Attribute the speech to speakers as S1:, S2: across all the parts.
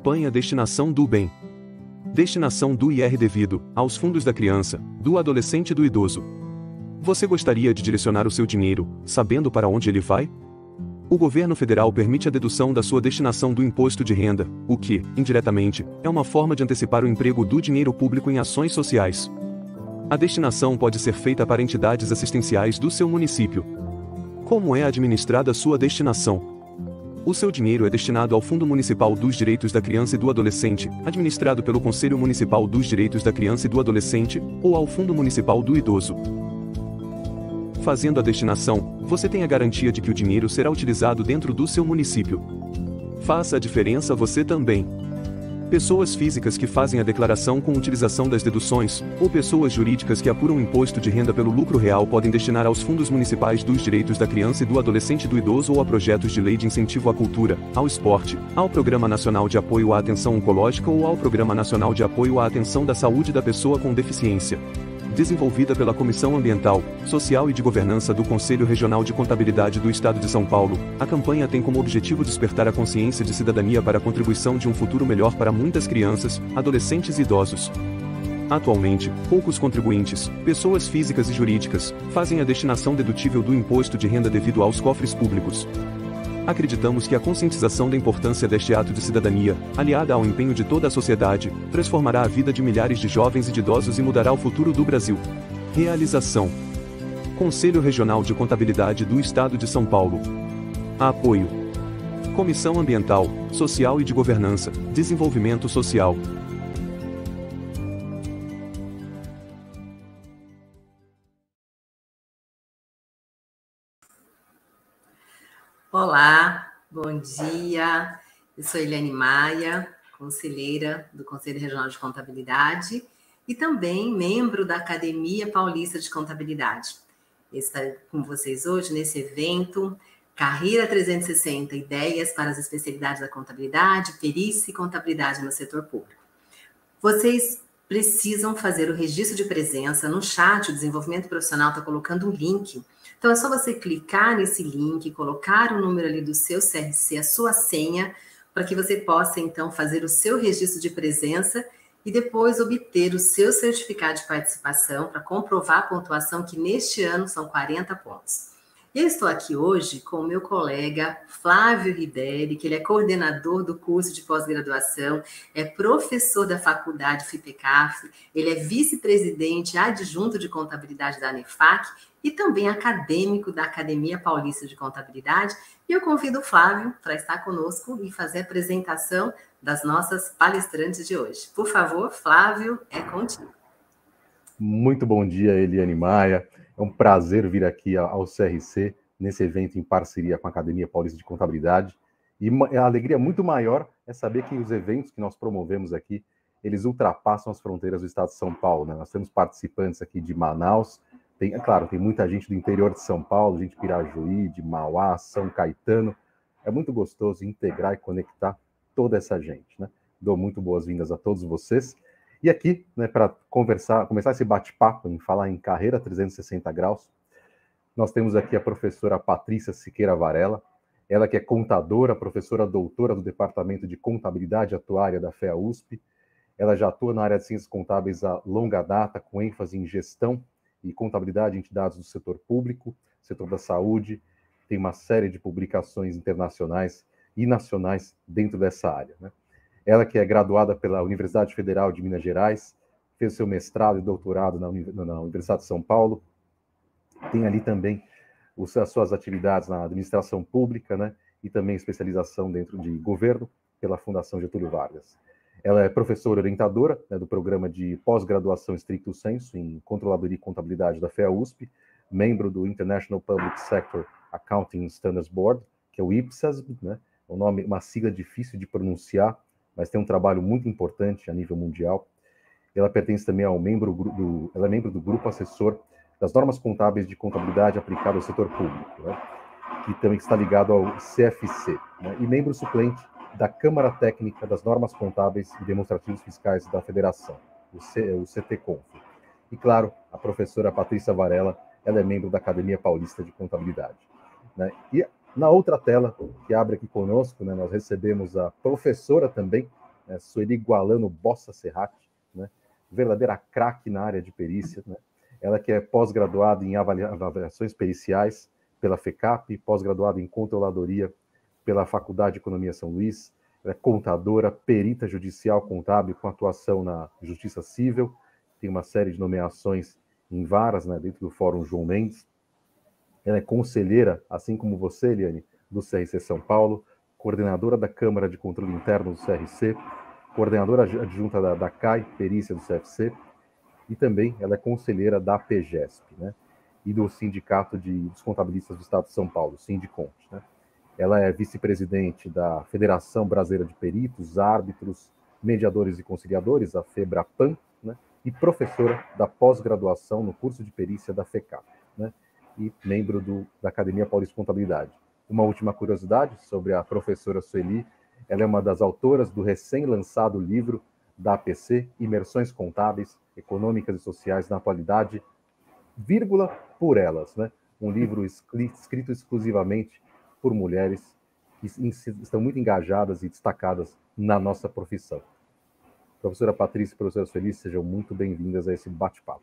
S1: Campanha Destinação do Bem. Destinação do IR devido aos fundos da criança, do adolescente e do idoso. Você gostaria de direcionar o seu dinheiro, sabendo para onde ele vai? O governo federal permite a dedução da sua destinação do imposto de renda, o que, indiretamente, é uma forma de antecipar o emprego do dinheiro público em ações sociais. A destinação pode ser feita para entidades assistenciais do seu município. Como é administrada a sua destinação? O seu dinheiro é destinado ao Fundo Municipal dos Direitos da Criança e do Adolescente, administrado pelo Conselho Municipal dos Direitos da Criança e do Adolescente, ou ao Fundo Municipal do Idoso. Fazendo a destinação, você tem a garantia de que o dinheiro será utilizado dentro do seu município. Faça a diferença você também. Pessoas físicas que fazem a declaração com utilização das deduções, ou pessoas jurídicas que apuram o imposto de renda pelo lucro real podem destinar aos fundos municipais dos direitos da criança e do adolescente e do idoso ou a projetos de lei de incentivo à cultura, ao esporte, ao Programa Nacional de Apoio à Atenção Oncológica ou ao Programa Nacional de Apoio à Atenção da Saúde da Pessoa com Deficiência. Desenvolvida pela Comissão Ambiental, Social e de Governança do Conselho Regional de Contabilidade do Estado de São Paulo, a campanha tem como objetivo despertar a consciência de cidadania para a contribuição de um futuro melhor para muitas crianças, adolescentes e idosos. Atualmente, poucos contribuintes, pessoas físicas e jurídicas, fazem a destinação dedutível do imposto de renda devido aos cofres públicos. Acreditamos que a conscientização da importância deste ato de cidadania, aliada ao empenho de toda a sociedade, transformará a vida de milhares de jovens e de idosos e mudará o futuro do Brasil. Realização: Conselho Regional de Contabilidade do Estado de São Paulo. Apoio: Comissão Ambiental, Social e de Governança, Desenvolvimento Social.
S2: Olá, bom dia. Eu sou Eliane Maia, conselheira do Conselho Regional de Contabilidade e também membro da Academia Paulista de Contabilidade. Estou com vocês hoje nesse evento Carreira 360, Ideias para as Especialidades da Contabilidade, Perícia e Contabilidade no Setor Público. Vocês precisam fazer o registro de presença no chat. O Desenvolvimento Profissional está colocando um link. Então, é só você clicar nesse link, colocar o número ali do seu CRC, a sua senha, para que você possa, então, fazer o seu registro de presença e depois obter o seu certificado de participação para comprovar a pontuação, que neste ano são 40 pontos. Eu estou aqui hoje com o meu colega Flávio Riberi, que ele é coordenador do curso de pós-graduação, é professor da faculdade FIPECAF, ele é vice-presidente adjunto de contabilidade da ANEFAC e também acadêmico da Academia Paulista de Contabilidade. E eu convido o Flávio para estar conosco e fazer a apresentação das nossas palestrantes de hoje. Por favor, Flávio, é contigo.
S3: Muito bom dia, Eliane Maia. É um prazer vir aqui ao CRC, nesse evento em parceria com a Academia Paulista de Contabilidade. E a alegria muito maior é saber que os eventos que nós promovemos aqui, eles ultrapassam as fronteiras do estado de São Paulo, né? Nós temos participantes aqui de Manaus, é claro, tem muita gente do interior de São Paulo, gente de Pirajuí, de Mauá, São Caetano. É muito gostoso integrar e conectar toda essa gente, né? Dou muito boas-vindas a todos vocês. E aqui, né, para começar esse bate-papo, em falar em carreira 360 graus, nós temos aqui a professora Patrícia Siqueira Varela, ela que é contadora, professora doutora do Departamento de Contabilidade Atuária da FEA-USP. Ela já atua na área de ciências contábeis há longa data, com ênfase em gestão e contabilidade de entidades do setor público, setor da saúde. Tem uma série de publicações internacionais e nacionais dentro dessa área, né? Ela que é graduada pela Universidade Federal de Minas Gerais, fez seu mestrado e doutorado na Universidade de São Paulo, tem ali também as suas atividades na administração pública, né, e também especialização dentro de governo pela Fundação Getúlio Vargas. Ela é professora orientadora, né, do programa de pós-graduação stricto sensu em controladoria e contabilidade da FEA-USP, membro do International Public Sector Accounting Standards Board, que é o IPSAS, né, um nome, uma sigla difícil de pronunciar, mas tem um trabalho muito importante a nível mundial. Ela pertence também ela é membro do grupo assessor das normas contábeis de contabilidade aplicada ao setor público, né, que também está ligado ao CFC, né, e membro suplente da Câmara Técnica das Normas Contábeis e Demonstrativos Fiscais da Federação, o CTConf. E, claro, a professora Patrícia Varela, ela é membro da Academia Paulista de Contabilidade, né. E na outra tela, que abre aqui conosco, né, nós recebemos a professora também Sueli Gualano Bossa Serrati, né? Verdadeira craque na área de perícia, né? Ela que é pós-graduada em avaliações periciais pela FECAP, pós-graduada em controladoria pela Faculdade de Economia São Luís, ela é contadora, perita judicial contábil com atuação na Justiça Civil, tem uma série de nomeações em varas, né, dentro do Fórum João Mendes. Ela é conselheira, assim como você, Eliane, do CRC São Paulo, coordenadora da Câmara de Controle Interno do CRC, coordenadora adjunta da CAI, perícia do CFC, e também ela é conselheira da PGESP, né, e do Sindicato dos Contabilistas do Estado de São Paulo, Sindicont, né. Ela é vice-presidente da Federação Brasileira de Peritos, Árbitros, Mediadores e Conciliadores, a FEBRAPAN, né, e professora da pós-graduação no curso de perícia da FECAP, né, e membro da Academia Paulista de Contabilidade. Uma última curiosidade sobre a professora Sueli: ela é uma das autoras do recém-lançado livro da APC, Imersões Contábeis, Econômicas e Sociais na Atualidade, vírgula, por elas, né? Um livro escrito exclusivamente por mulheres que estão muito engajadas e destacadas na nossa profissão. Professora Patrícia e professora Sueli, sejam muito bem-vindas a esse bate-papo.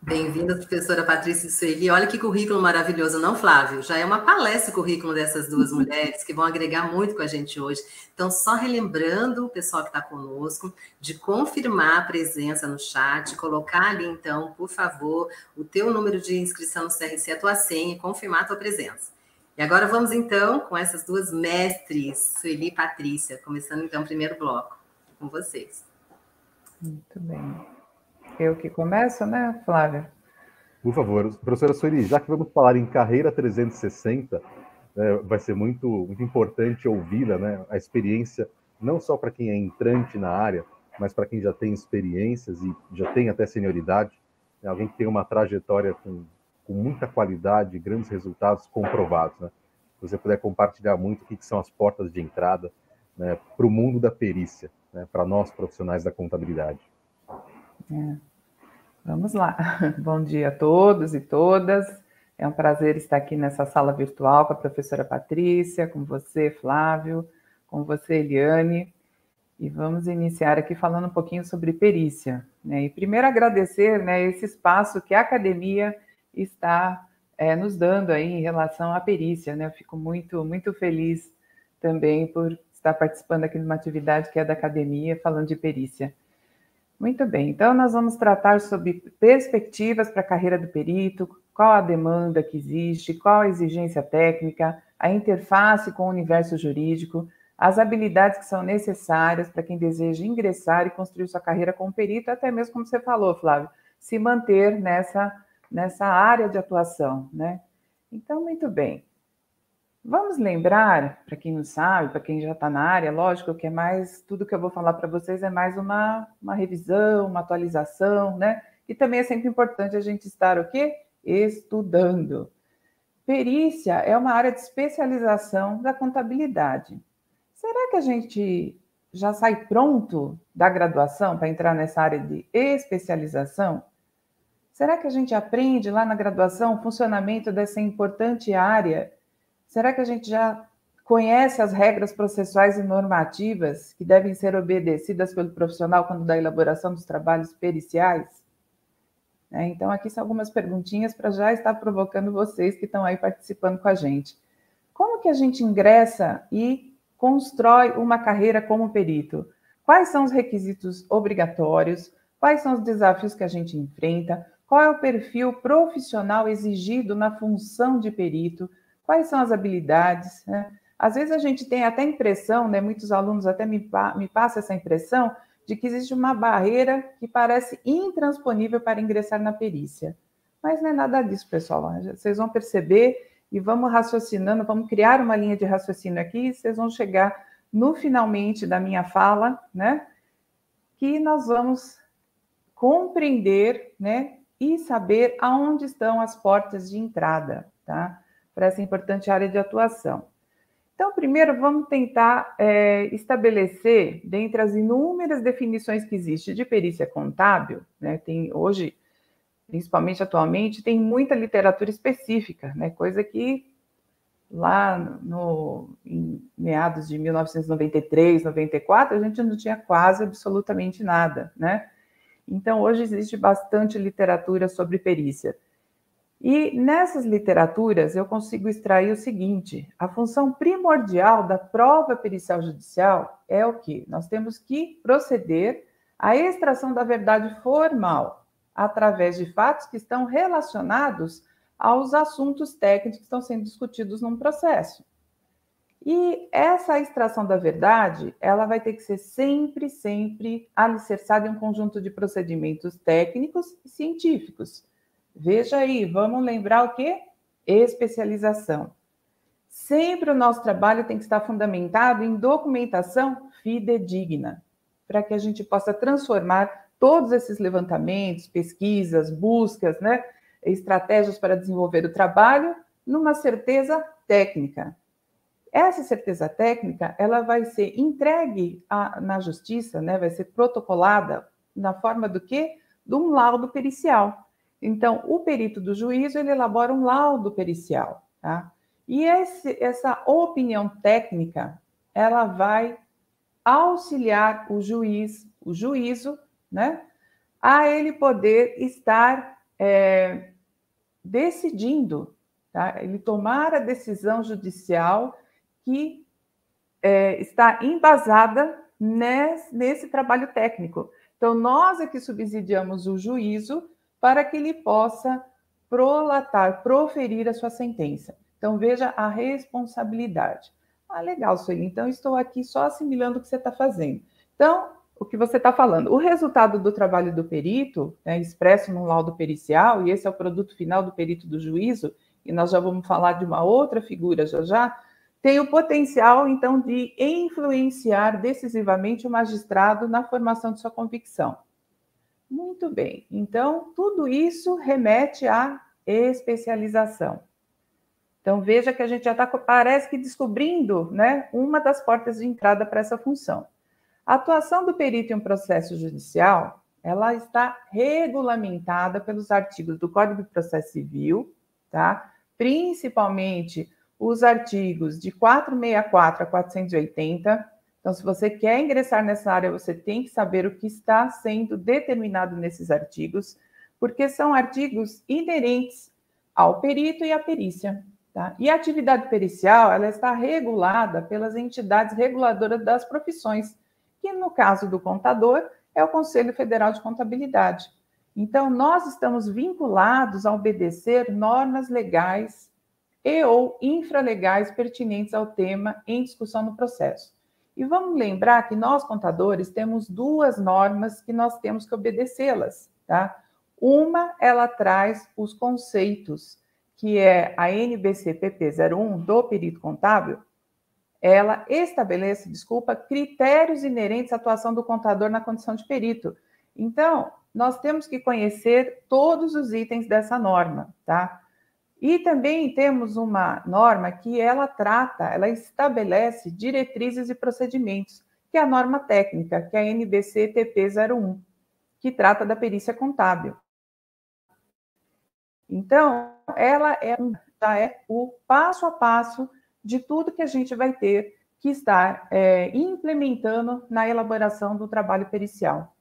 S2: Bem-vinda, professora Patrícia e Sueli. Olha que currículo maravilhoso, não, Flávio? Já é uma palestra o currículo dessas duas mulheres que vão agregar muito com a gente hoje. Então, só relembrando o pessoal que está conosco de confirmar a presença no chat, colocar ali, então, por favor, o teu número de inscrição no CRC, a tua senha e confirmar a tua presença. E agora vamos, então, com essas duas mestres, Sueli e Patrícia, começando, então, o primeiro bloco com vocês.
S4: Muito bem. Eu que começo, né, Flávia?
S3: Por favor, professora Sueli, já que vamos falar em carreira 360, vai ser muito importante ouvi-la, né? A experiência, não só para quem é entrante na área, mas para quem já tem experiências e já tem até senioridade, né? Alguém que tem uma trajetória com muita qualidade, grandes resultados comprovados, né? Se você puder compartilhar muito o que são as portas de entrada, né, para o mundo da perícia, né, para nós profissionais da contabilidade.
S4: Vamos lá. Bom dia a todos e todas. É um prazer estar aqui nessa sala virtual com a professora Patrícia, com você, Flávio, com você, Eliane. E vamos iniciar aqui falando um pouquinho sobre perícia, né? E primeiro agradecer, né, esse espaço que a academia está nos dando aí em relação à perícia, né? Eu fico muito, muito feliz também por estar participando aqui de uma atividade que é da academia, falando de perícia. Muito bem, então nós vamos tratar sobre perspectivas para a carreira do perito, qual a demanda que existe, qual a exigência técnica, a interface com o universo jurídico, as habilidades que são necessárias para quem deseja ingressar e construir sua carreira como perito, até mesmo como você falou, Flávio, se manter nessa área de atuação, né? Então, muito bem. Vamos lembrar, para quem não sabe, para quem já está na área, lógico que é mais, tudo que eu vou falar para vocês é mais uma revisão, uma atualização, né? E também é sempre importante a gente estar o quê? Estudando. Perícia é uma área de especialização da contabilidade. Será que a gente já sai pronto da graduação para entrar nessa área de especialização? Será que a gente aprende lá na graduação o funcionamento dessa importante área? Será que a gente já conhece as regras processuais e normativas que devem ser obedecidas pelo profissional quando da elaboração dos trabalhos periciais? Então, aqui são algumas perguntinhas para já estar provocando vocês que estão aí participando com a gente. Como que a gente ingressa e constrói uma carreira como perito? Quais são os requisitos obrigatórios? Quais são os desafios que a gente enfrenta? Qual é o perfil profissional exigido na função de perito? Quais são as habilidades, né? Às vezes a gente tem até a impressão, né, muitos alunos até me passam essa impressão, de que existe uma barreira que parece intransponível para ingressar na perícia. Mas não é nada disso, pessoal. Vocês vão perceber e vamos raciocinando, vamos criar uma linha de raciocínio aqui, e vocês vão chegar no finalmente da minha fala, né, que nós vamos compreender, né, e saber aonde estão as portas de entrada, tá? Para essa importante área de atuação. Então, primeiro, vamos tentar estabelecer, dentre as inúmeras definições que existem de perícia contábil, né, tem hoje, principalmente atualmente, tem muita literatura específica, né, coisa que lá em meados de 1993, 94, a gente não tinha quase absolutamente nada, né? Então, hoje existe bastante literatura sobre perícia. E nessas literaturas eu consigo extrair o seguinte: a função primordial da prova pericial judicial é o quê? Nós temos que proceder à extração da verdade formal através de fatos que estão relacionados aos assuntos técnicos que estão sendo discutidos num processo. E essa extração da verdade, ela vai ter que ser sempre alicerçada em um conjunto de procedimentos técnicos e científicos. Veja aí, vamos lembrar o quê? Especialização. Sempre o nosso trabalho tem que estar fundamentado em documentação fidedigna, para que a gente possa transformar todos esses levantamentos, pesquisas, buscas, né, estratégias para desenvolver o trabalho numa certeza técnica. Essa certeza técnica, ela vai ser entregue na justiça, né, vai ser protocolada na forma do quê? De um laudo pericial. Então, o perito do juízo, ele elabora um laudo pericial, tá? E essa opinião técnica, ela vai auxiliar o juízo, né, a ele poder estar decidindo, tá? Ele tomar a decisão judicial que está embasada nesse trabalho técnico. Então, nós é que subsidiamos o juízo para que ele possa prolatar, proferir a sua sentença. Então, veja a responsabilidade. Ah, legal, Sueli, então estou aqui só assimilando o que você está fazendo. Então, o que você está falando? O resultado do trabalho do perito, né, expresso num laudo pericial, e esse é o produto final do perito do juízo, e nós já vamos falar de uma outra figura já, tem o potencial, então, de influenciar decisivamente o magistrado na formação de sua convicção. Muito bem. Então, tudo isso remete à especialização. Então, veja que a gente já está, parece que descobrindo, né, uma das portas de entrada para essa função. A atuação do perito em um processo judicial, ela está regulamentada pelos artigos do Código de Processo Civil, tá? Principalmente os artigos de 464 a 480. Então, se você quer ingressar nessa área, você tem que saber o que está sendo determinado nesses artigos, porque são artigos inerentes ao perito e à perícia. Tá? E a atividade pericial, ela está regulada pelas entidades reguladoras das profissões, que no caso do contador é o Conselho Federal de Contabilidade. Então, nós estamos vinculados a obedecer normas legais e ou infralegais pertinentes ao tema em discussão no processo. E vamos lembrar que nós, contadores, temos duas normas que nós temos que obedecê-las, tá? Uma, ela traz os conceitos, que é a NBC-PP 01 do perito contábil. Ela estabelece, critérios inerentes à atuação do contador na condição de perito. Então, nós temos que conhecer todos os itens dessa norma, tá? E também temos uma norma que ela estabelece diretrizes e procedimentos, que é a norma técnica, que é a NBC-TP 01, que trata da perícia contábil. Então, ela já é o passo a passo de tudo que a gente vai ter que estar implementando na elaboração do trabalho pericial.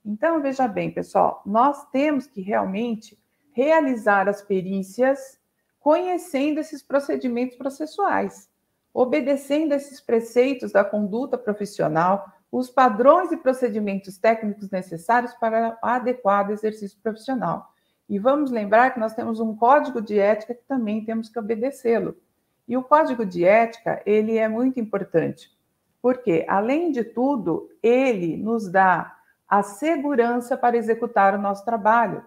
S4: Então, veja bem, pessoal, nós temos que realmente realizar as perícias conhecendo esses procedimentos processuais, obedecendo esses preceitos da conduta profissional, os padrões e procedimentos técnicos necessários para o adequado exercício profissional. E vamos lembrar que nós temos um código de ética que também temos que obedecê-lo. E o código de ética, ele é muito importante, porque, além de tudo, ele nos dá a segurança para executar o nosso trabalho.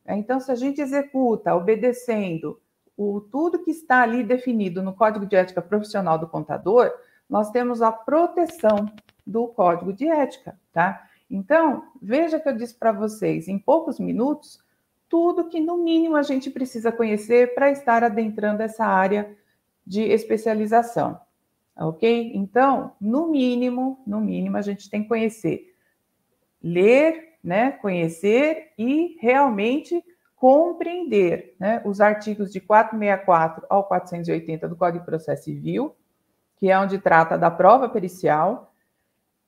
S4: Então, se a gente executa obedecendo tudo que está ali definido no Código de Ética Profissional do Contador, nós temos a proteção do Código de Ética, tá? Então, veja que eu disse para vocês, em poucos minutos, tudo que, no mínimo, a gente precisa conhecer para estar adentrando essa área de especialização, ok? Então, no mínimo, a gente tem que conhecer, ler, né, conhecer e realmente compreender, né, os artigos de 464 ao 480 do Código de Processo Civil, que é onde trata da prova pericial.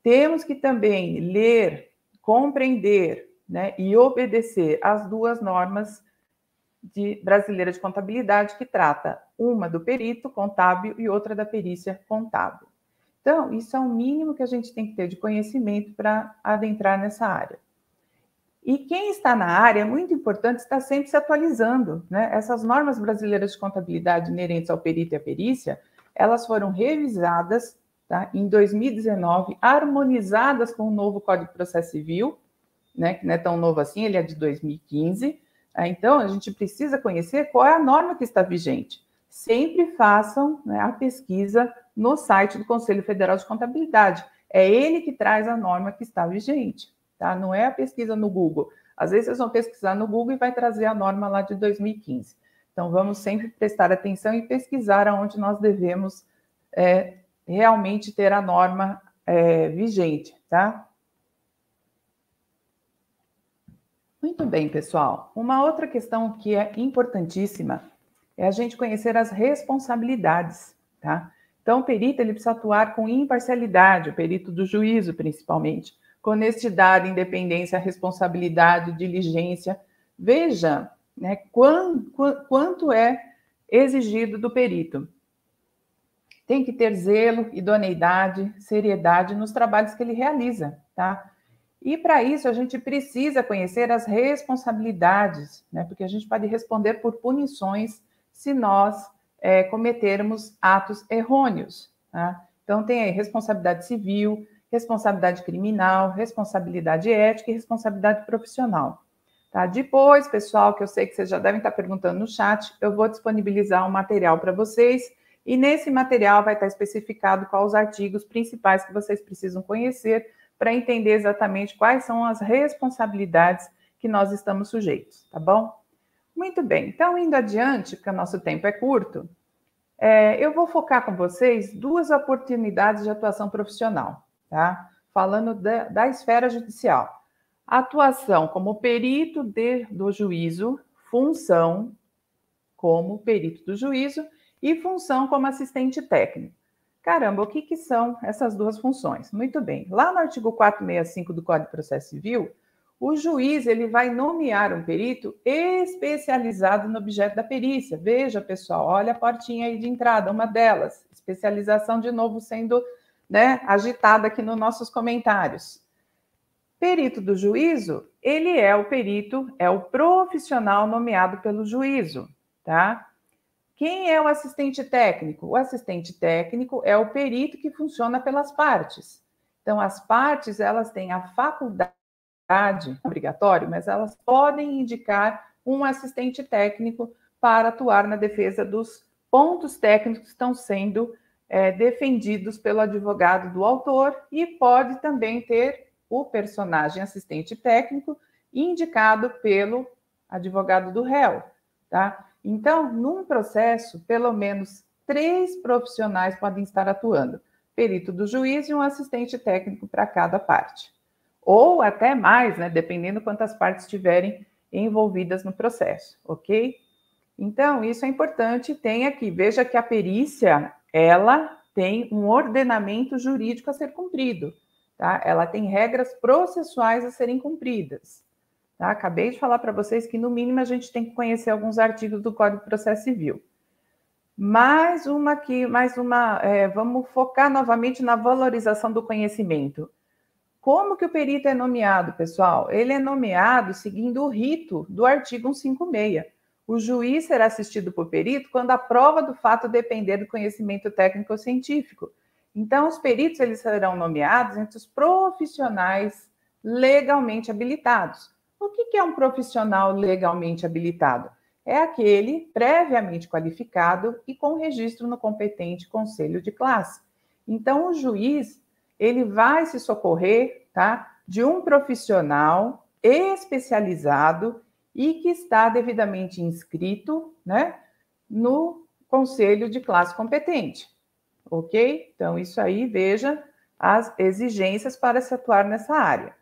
S4: Temos que também ler, compreender, né, e obedecer às duas normas brasileiras de contabilidade, que trata uma do perito contábil e outra da perícia contábil. Então, isso é o mínimo que a gente tem que ter de conhecimento para adentrar nessa área. E quem está na área, é muito importante estar sempre se atualizando, né? Essas normas brasileiras de contabilidade inerentes ao perito e à perícia, elas foram revisadas, tá, em 2019, harmonizadas com o novo Código de Processo Civil, né, que não é tão novo assim, ele é de 2015. Então, a gente precisa conhecer qual é a norma que está vigente. Sempre façam, né, a pesquisa no site do Conselho Federal de Contabilidade. É ele que traz a norma que está vigente, tá? Não é a pesquisa no Google. Às vezes vocês vão pesquisar no Google e vai trazer a norma lá de 2015. Então, vamos sempre prestar atenção e pesquisar aonde nós devemos realmente ter a norma vigente, tá? Muito bem, pessoal. Uma outra questão que é importantíssima é a gente conhecer as responsabilidades, tá? Então, o perito ele precisa atuar com imparcialidade, o perito do juízo, principalmente, com honestidade, independência, responsabilidade, diligência. Veja, né, quanto é exigido do perito. Tem que ter zelo, idoneidade, seriedade nos trabalhos que ele realiza, tá? E para isso a gente precisa conhecer as responsabilidades, né? Porque a gente pode responder por punições se nós cometermos atos errôneos, tá? Então tem aí responsabilidade civil, responsabilidade criminal, responsabilidade ética e responsabilidade profissional. Tá? Depois, pessoal, que eu sei que vocês já devem estar perguntando no chat, eu vou disponibilizar um material para vocês e nesse material vai estar especificado quais os artigos principais que vocês precisam conhecer para entender exatamente quais são as responsabilidades que nós estamos sujeitos, tá bom? Muito bem, então indo adiante, porque o nosso tempo é curto, eu vou focar com vocês duas oportunidades de atuação profissional, tá? Falando da esfera judicial. Atuação como perito do juízo, função como perito do juízo e função como assistente técnico. Caramba, o que são essas duas funções? Muito bem, lá no artigo 465 do Código de Processo Civil, o juiz ele vai nomear um perito especializado no objeto da perícia. Veja, pessoal, olha a portinha aí de entrada, uma delas. Especialização, de novo, sendo, né, agitada aqui nos nossos comentários. Perito do juízo, ele é o perito, é o profissional nomeado pelo juízo, tá? Quem é o assistente técnico? O assistente técnico é o perito que funciona pelas partes. Então, as partes, elas têm a faculdade, obrigatório, mas elas podem indicar um assistente técnico para atuar na defesa dos pontos técnicos que estão sendo defendidos pelo advogado do autor e pode também ter o personagem assistente técnico indicado pelo advogado do réu, tá? Então, num processo, pelo menos 3 profissionais podem estar atuando. Perito do juiz e um assistente técnico para cada parte. Ou até mais, né? Dependendo quantas partes estiverem envolvidas no processo, ok? Então, isso é importante. Tem aqui, veja que a perícia, ela tem um ordenamento jurídico a ser cumprido, tá? Ela tem regras processuais a serem cumpridas. Tá? Acabei de falar para vocês que, no mínimo, a gente tem que conhecer alguns artigos do Código de Processo Civil. Mais uma aqui, vamos focar novamente na valorização do conhecimento. Como que o perito é nomeado, pessoal? Ele é nomeado seguindo o rito do artigo 156. O juiz será assistido por perito quando a prova do fato depender do conhecimento técnico ou científico. Então, os peritos eles serão nomeados entre os profissionais legalmente habilitados. O que é um profissional legalmente habilitado? É aquele previamente qualificado e com registro no competente conselho de classe. Então, o juiz, ele vai se socorrer, tá, de um profissional especializado e que está devidamente inscrito, né, no conselho de classe competente. Ok? Então, isso aí, veja as exigências para se atuar nessa área.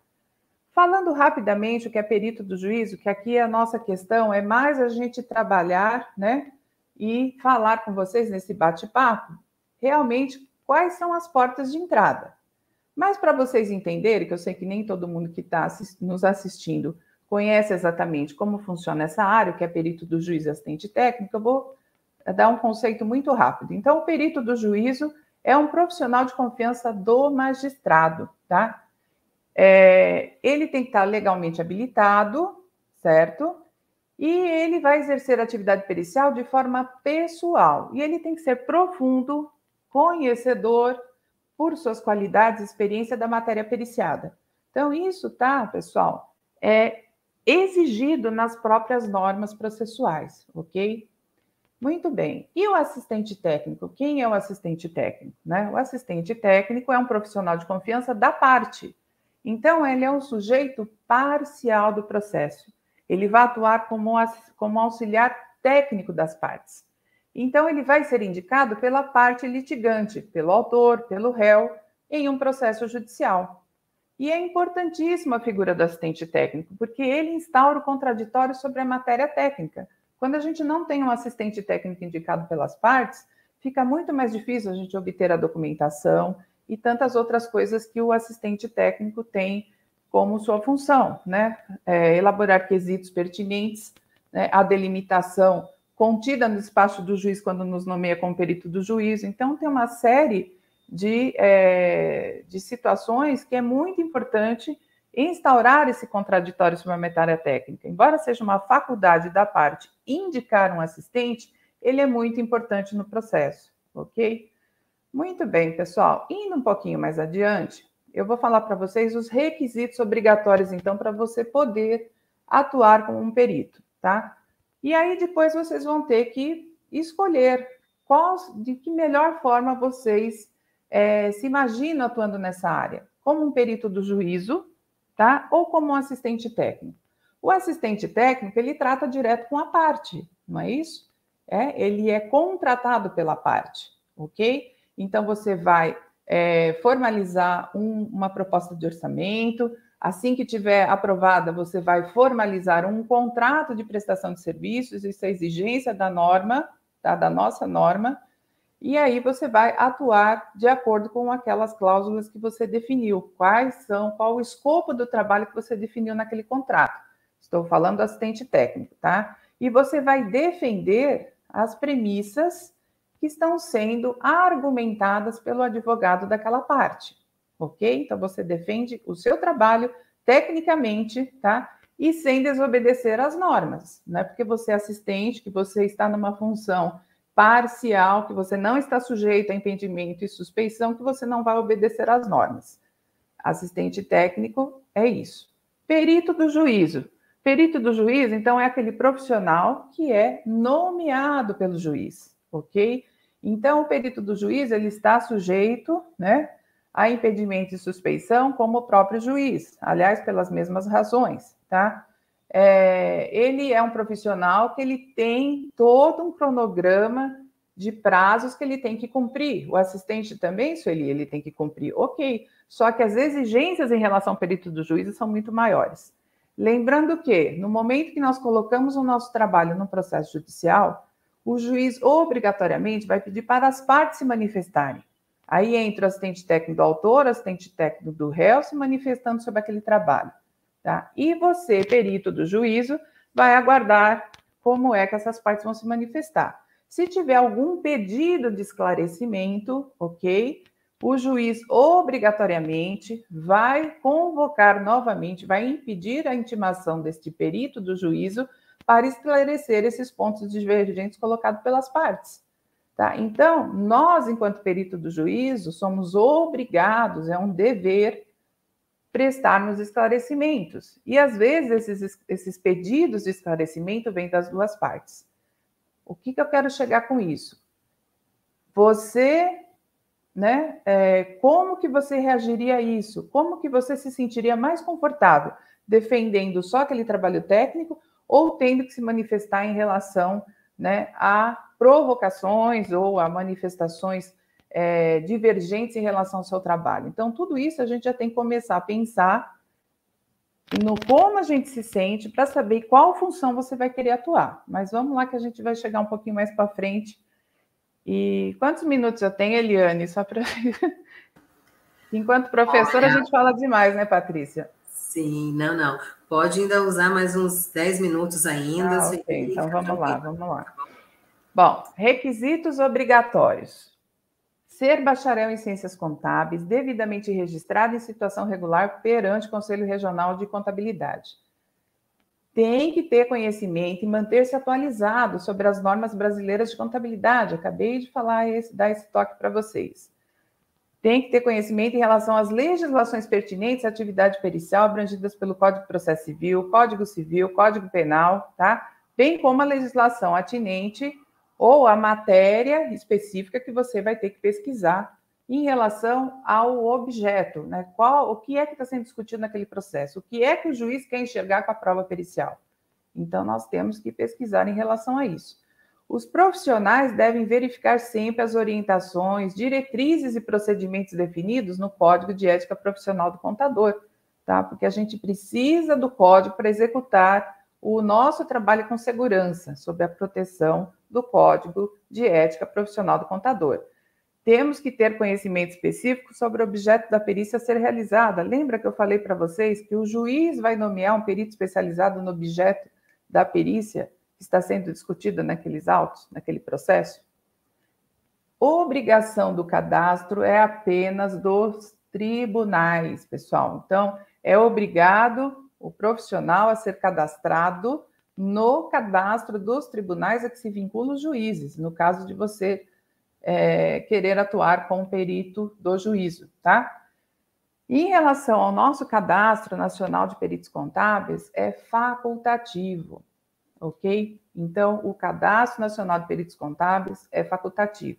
S4: Falando rapidamente o que é perito do juízo, que aqui a nossa questão é mais a gente trabalhar, né, e falar com vocês nesse bate-papo, realmente quais são as portas de entrada. Mas para vocês entenderem, que eu sei que nem todo mundo que está nos assistindo conhece exatamente como funciona essa área, que é perito do juiz e assistente técnico, eu vou dar um conceito muito rápido. Então, o perito do juízo é um profissional de confiança do magistrado, tá? Ele tem que estar legalmente habilitado, certo? E ele vai exercer atividade pericial de forma pessoal. E ele tem que ser profundo, conhecedor, por suas qualidades e experiência da matéria periciada. Então, isso, tá, pessoal, é exigido nas próprias normas processuais, ok? Muito bem. E o assistente técnico? Quem é o assistente técnico? Né? O assistente técnico é um profissional de confiança da parte. Então, ele é um sujeito parcial do processo. Ele vai atuar como auxiliar técnico das partes. Então, ele vai ser indicado pela parte litigante, pelo autor, pelo réu, em um processo judicial. E é importantíssima a figura do assistente técnico, porque ele instaura o contraditório sobre a matéria técnica. Quando a gente não tem um assistente técnico indicado pelas partes, fica muito mais difícil a gente obter a documentação e tantas outras coisas que o assistente técnico tem como sua função, né? Elaborar quesitos pertinentes, né? A delimitação contida no despacho do juiz quando nos nomeia como perito do juízo. Então, tem uma série de situações que é muito importante instaurar esse contraditório sobre a matéria técnica. Embora seja uma faculdade da parte indicar um assistente, ele é muito importante no processo, ok? Muito bem, pessoal. Indo um pouquinho mais adiante, eu vou falar para vocês os requisitos obrigatórios, então, para você poder atuar como um perito, tá? E aí, depois, vocês vão ter que escolher de que melhor forma vocês se imaginam atuando nessa área. Como um perito do juízo, tá? Ou como um assistente técnico. O assistente técnico, ele trata direto com a parte, não é isso? Ele é contratado pela parte, ok? Então, você vai formalizar uma proposta de orçamento. Assim que tiver aprovada, você vai formalizar um contrato de prestação de serviços, isso é exigência da norma, tá? Da nossa norma, e aí você vai atuar de acordo com aquelas cláusulas que você definiu. Qual o escopo do trabalho que você definiu naquele contrato. Estou falando do assistente técnico, tá? E você vai defender as premissas que estão sendo argumentadas pelo advogado daquela parte, ok? Então, você defende o seu trabalho tecnicamente, tá? E sem desobedecer às normas. Não é porque você é assistente, que você está numa função parcial, que você não está sujeito a impedimento e suspeição, que você não vai obedecer às normas. Assistente técnico é isso. Perito do juízo. Perito do juízo, então, é aquele profissional que é nomeado pelo juiz, ok? Então, o perito do juiz, ele está sujeito, né, a impedimento e suspeição como o próprio juiz, aliás, pelas mesmas razões, tá? Ele é um profissional que ele tem todo um cronograma de prazos que ele tem que cumprir. O assistente também, Sueli, ele tem que cumprir, ok. Só que as exigências em relação ao perito do juízo são muito maiores. Lembrando que, no momento que nós colocamos o nosso trabalho no processo judicial, o juiz obrigatoriamente vai pedir para as partes se manifestarem. Aí entra o assistente técnico do autor, o assistente técnico do réu se manifestando sobre aquele trabalho. Tá? E você, perito do juízo, vai aguardar como é que essas partes vão se manifestar. Se tiver algum pedido de esclarecimento, ok, o juiz obrigatoriamente vai convocar novamente, vai impedir a intimação deste perito do juízo para esclarecer esses pontos divergentes colocados pelas partes. Tá? Então, nós, enquanto perito do juízo, somos obrigados, é um dever, prestarmos esclarecimentos. E, às vezes, esses pedidos de esclarecimento vêm das duas partes. O que eu quero chegar com isso? Você, né, como que você reagiria a isso? Como que você se sentiria mais confortável defendendo só aquele trabalho técnico ou tendo que se manifestar em relação, né, a provocações ou a manifestações divergentes em relação ao seu trabalho? Então, tudo isso a gente já tem que começar a pensar no como a gente se sente para saber qual função você vai querer atuar. Mas vamos lá que a gente vai chegar um pouquinho mais para frente E quantos minutos eu tenho, Eliane? Só para... Enquanto professora, a gente fala demais, né, Patrícia?
S2: Sim, não. Pode ainda usar mais uns 10 minutos ainda.
S4: Ok, então vamos lá. Bom, requisitos obrigatórios. Ser bacharel em Ciências Contábeis, devidamente registrado em situação regular perante o Conselho Regional de Contabilidade. Tem que ter conhecimento e manter-se atualizado sobre as normas brasileiras de contabilidade. Acabei de dar esse toque para vocês. Tem que ter conhecimento em relação às legislações pertinentes à atividade pericial abrangidas pelo Código de Processo Civil, Código Penal, tá? Bem como a legislação atinente ou a matéria específica que você vai ter que pesquisar em relação ao objeto, né? O que é que está sendo discutido naquele processo? O que é que o juiz quer enxergar com a prova pericial? Então, nós temos que pesquisar em relação a isso. Os profissionais devem verificar sempre as orientações, diretrizes e procedimentos definidos no Código de Ética Profissional do Contador, tá? Porque a gente precisa do código para executar o nosso trabalho com segurança, sob a proteção do Código de Ética Profissional do Contador. Temos que ter conhecimento específico sobre o objeto da perícia a ser realizada. Lembra que eu falei para vocês que o juiz vai nomear um perito especializado no objeto da perícia que está sendo discutida naqueles autos, naquele processo? Obrigação do cadastro é apenas dos tribunais, pessoal. Então, é obrigado o profissional a ser cadastrado no cadastro dos tribunais a que se vinculam os juízes, no caso de você querer atuar com o perito do juízo, tá? Em relação ao nosso Cadastro Nacional de Peritos Contábeis, é facultativo. Ok? Então, o Cadastro Nacional de Peritos Contábeis é facultativo.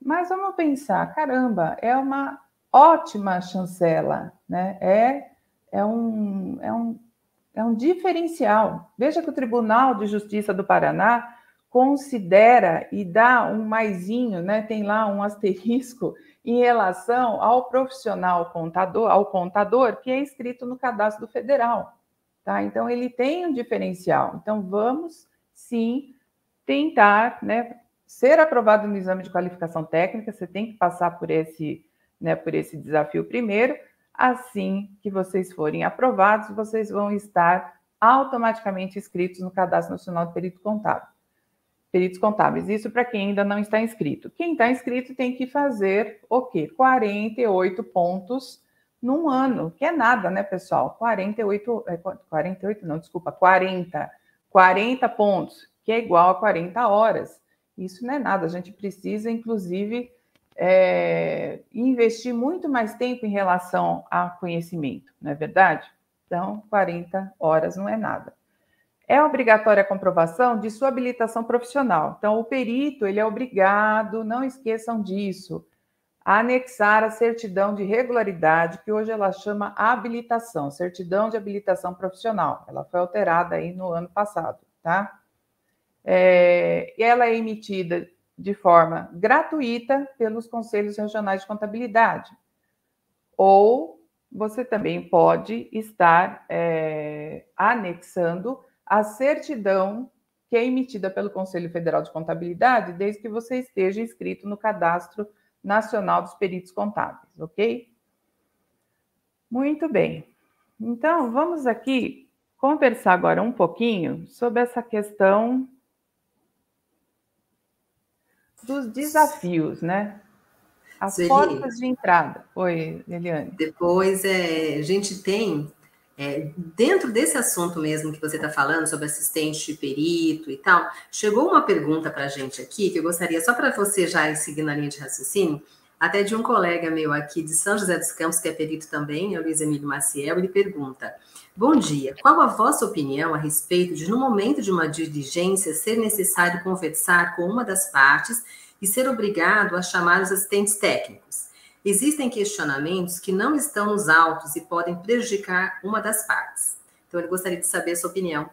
S4: Mas vamos pensar, caramba, é uma ótima chancela, né? É um diferencial. Veja que o Tribunal de Justiça do Paraná considera e dá um maisinho, né? Tem lá um asterisco em relação ao profissional contador, ao contador que é inscrito no Cadastro Federal. Tá? Então, ele tem um diferencial. Então, vamos, sim, tentar, né, ser aprovado no exame de qualificação técnica. Você tem que passar por esse desafio primeiro. Assim que vocês forem aprovados, vocês vão estar automaticamente inscritos no Cadastro Nacional de Peritos Contábeis. Isso para quem ainda não está inscrito. Quem está inscrito tem que fazer o quê? 48 pontos num ano, que é nada, né, pessoal? 40 pontos, que é igual a 40 horas. Isso não é nada, a gente precisa, inclusive, investir muito mais tempo em relação a conhecimento, não é verdade? Então, 40 horas não é nada. É obrigatória a comprovação de sua habilitação profissional. Então, o perito, ele é obrigado, não esqueçam disso, a anexar a certidão de regularidade, que hoje ela chama habilitação, certidão de habilitação profissional. Ela foi alterada aí no ano passado, tá? Ela é emitida de forma gratuita pelos Conselhos Regionais de Contabilidade. Ou você também pode estar anexando a certidão que é emitida pelo Conselho Federal de Contabilidade, desde que você esteja inscrito no Cadastro Nacional dos Peritos Contábeis, ok? Muito bem. Então, vamos aqui conversar agora um pouquinho sobre essa questão dos desafios, né? As portas de entrada. Oi, Eliane.
S2: Depois, a gente tem, dentro desse assunto mesmo que você está falando, sobre assistente de perito e tal, chegou uma pergunta para a gente aqui, que eu gostaria, só para você já ir seguindo a linha de raciocínio, até de um colega meu aqui de São José dos Campos, que é perito também, é o Luiz Emílio Maciel. Ele pergunta: bom dia, qual a vossa opinião a respeito de, no momento de uma diligência, ser necessário conversar com uma das partes e ser obrigado a chamar os assistentes técnicos? Existem questionamentos que não estão nos autos e podem prejudicar uma das partes. Então, ele gostaria de saber a sua opinião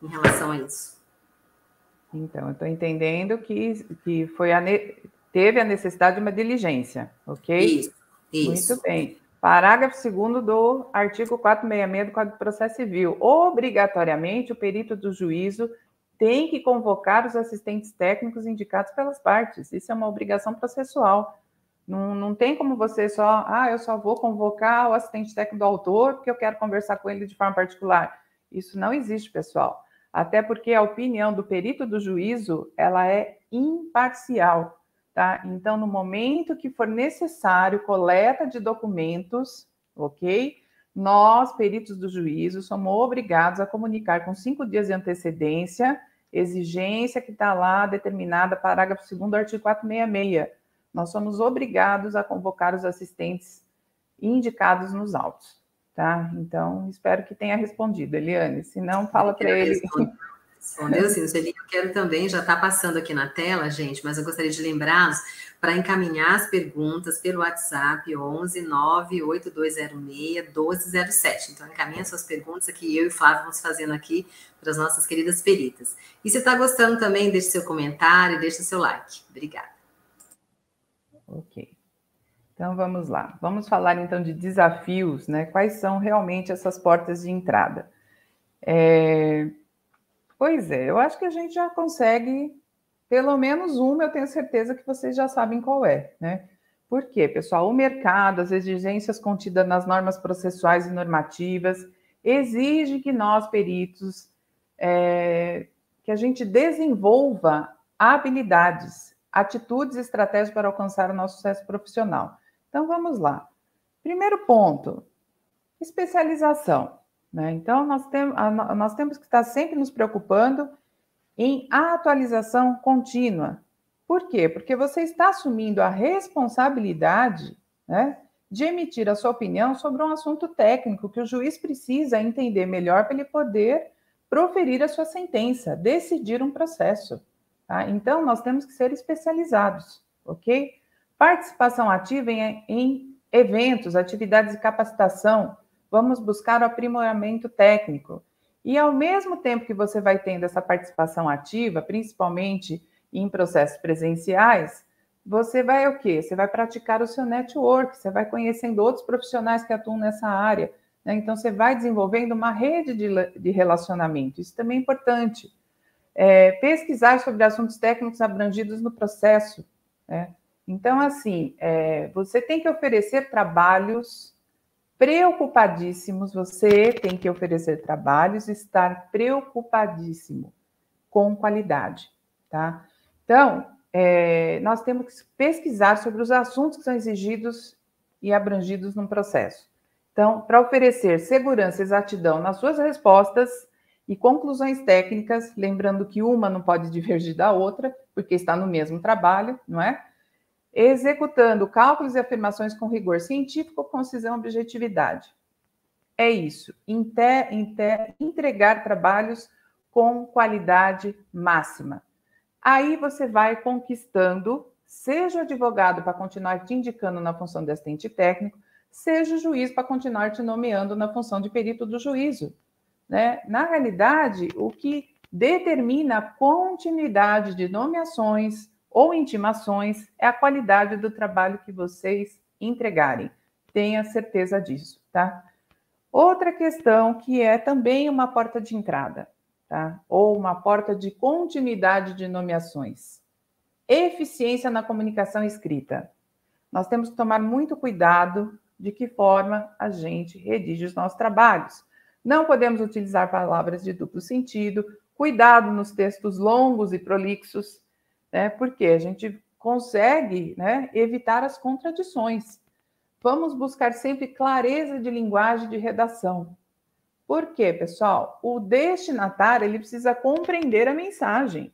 S2: em relação a isso.
S4: Então, eu estou entendendo que teve a necessidade de uma diligência, ok?
S2: Isso.
S4: Muito bem. Parágrafo 2º do artigo 466 do Código de Processo Civil. Obrigatoriamente, o perito do juízo tem que convocar os assistentes técnicos indicados pelas partes. Isso é uma obrigação processual. Não tem como você eu só vou convocar o assistente técnico do autor porque eu quero conversar com ele de forma particular. Isso não existe, pessoal. Até porque a opinião do perito do juízo, ela é imparcial, tá? Então, no momento que for necessário coleta de documentos, ok? Nós, peritos do juízo, somos obrigados a comunicar com 5 dias de antecedência, exigência que está lá determinada, parágrafo 2º do artigo 466. Nós somos obrigados a convocar os assistentes indicados nos autos, tá? Então, espero que tenha respondido, Eliane. Se não, fala para ele.
S2: Respondeu sim, Sueli. Eu quero também, já está passando aqui na tela, gente, mas eu gostaria de lembrá-los para encaminhar as perguntas pelo WhatsApp 11 98206 1207. Então, encaminha suas perguntas aqui, eu e o Flávio vamos fazendo aqui para as nossas queridas peritas. E se está gostando também, deixe seu comentário, deixe seu like. Obrigada.
S4: Ok. Então, vamos lá. Vamos falar, então, de desafios, né? Quais são realmente essas portas de entrada? Pois é, eu acho que a gente já consegue, pelo menos uma, eu tenho certeza que vocês já sabem qual é, né? Por quê, pessoal? O mercado, as exigências contidas nas normas processuais e normativas, exige que nós, peritos, que a gente desenvolva habilidades, atitudes e estratégias para alcançar o nosso sucesso profissional. Então, vamos lá. Primeiro ponto, especialização, né? Então, nós temos que estar sempre nos preocupando em atualização contínua. Por quê? Porque você está assumindo a responsabilidade, né, de emitir a sua opinião sobre um assunto técnico que o juiz precisa entender melhor para ele poder proferir a sua sentença, decidir um processo. Tá? Então, nós temos que ser especializados, ok? Participação ativa em eventos, atividades de capacitação. Vamos buscar o aprimoramento técnico. E, ao mesmo tempo que você vai tendo essa participação ativa, principalmente em processos presenciais, você vai o quê? Você vai praticar o seu network, você vai conhecendo outros profissionais que atuam nessa área, né? Então, você vai desenvolvendo uma rede de relacionamento. Isso também é importante. Pesquisar sobre assuntos técnicos abrangidos no processo, né? Então, assim, você tem que oferecer trabalhos preocupadíssimos, você tem que oferecer trabalhos e estar preocupadíssimo com qualidade, tá? Então, nós temos que pesquisar sobre os assuntos que são exigidos e abrangidos num processo. Então, para oferecer segurança e exatidão nas suas respostas e conclusões técnicas, lembrando que uma não pode divergir da outra, porque está no mesmo trabalho, não é? Executando cálculos e afirmações com rigor científico, concisão e objetividade. É isso, entregar trabalhos com qualidade máxima. Aí você vai conquistando, seja o advogado para continuar te indicando na função de assistente técnico, seja o juiz para continuar te nomeando na função de perito do juízo, né? Na realidade, o que determina a continuidade de nomeações ou intimações é a qualidade do trabalho que vocês entregarem. Tenha certeza disso, tá? Outra questão que é também uma porta de entrada, tá? Ou uma porta de continuidade de nomeações. Eficiência na comunicação escrita. Nós temos que tomar muito cuidado de que forma a gente redige os nossos trabalhos. Não podemos utilizar palavras de duplo sentido, cuidado nos textos longos e prolixos, né? Porque a gente consegue, né, evitar as contradições. Vamos buscar sempre clareza de linguagem de redação. Por quê, pessoal? O destinatário ele precisa compreender a mensagem,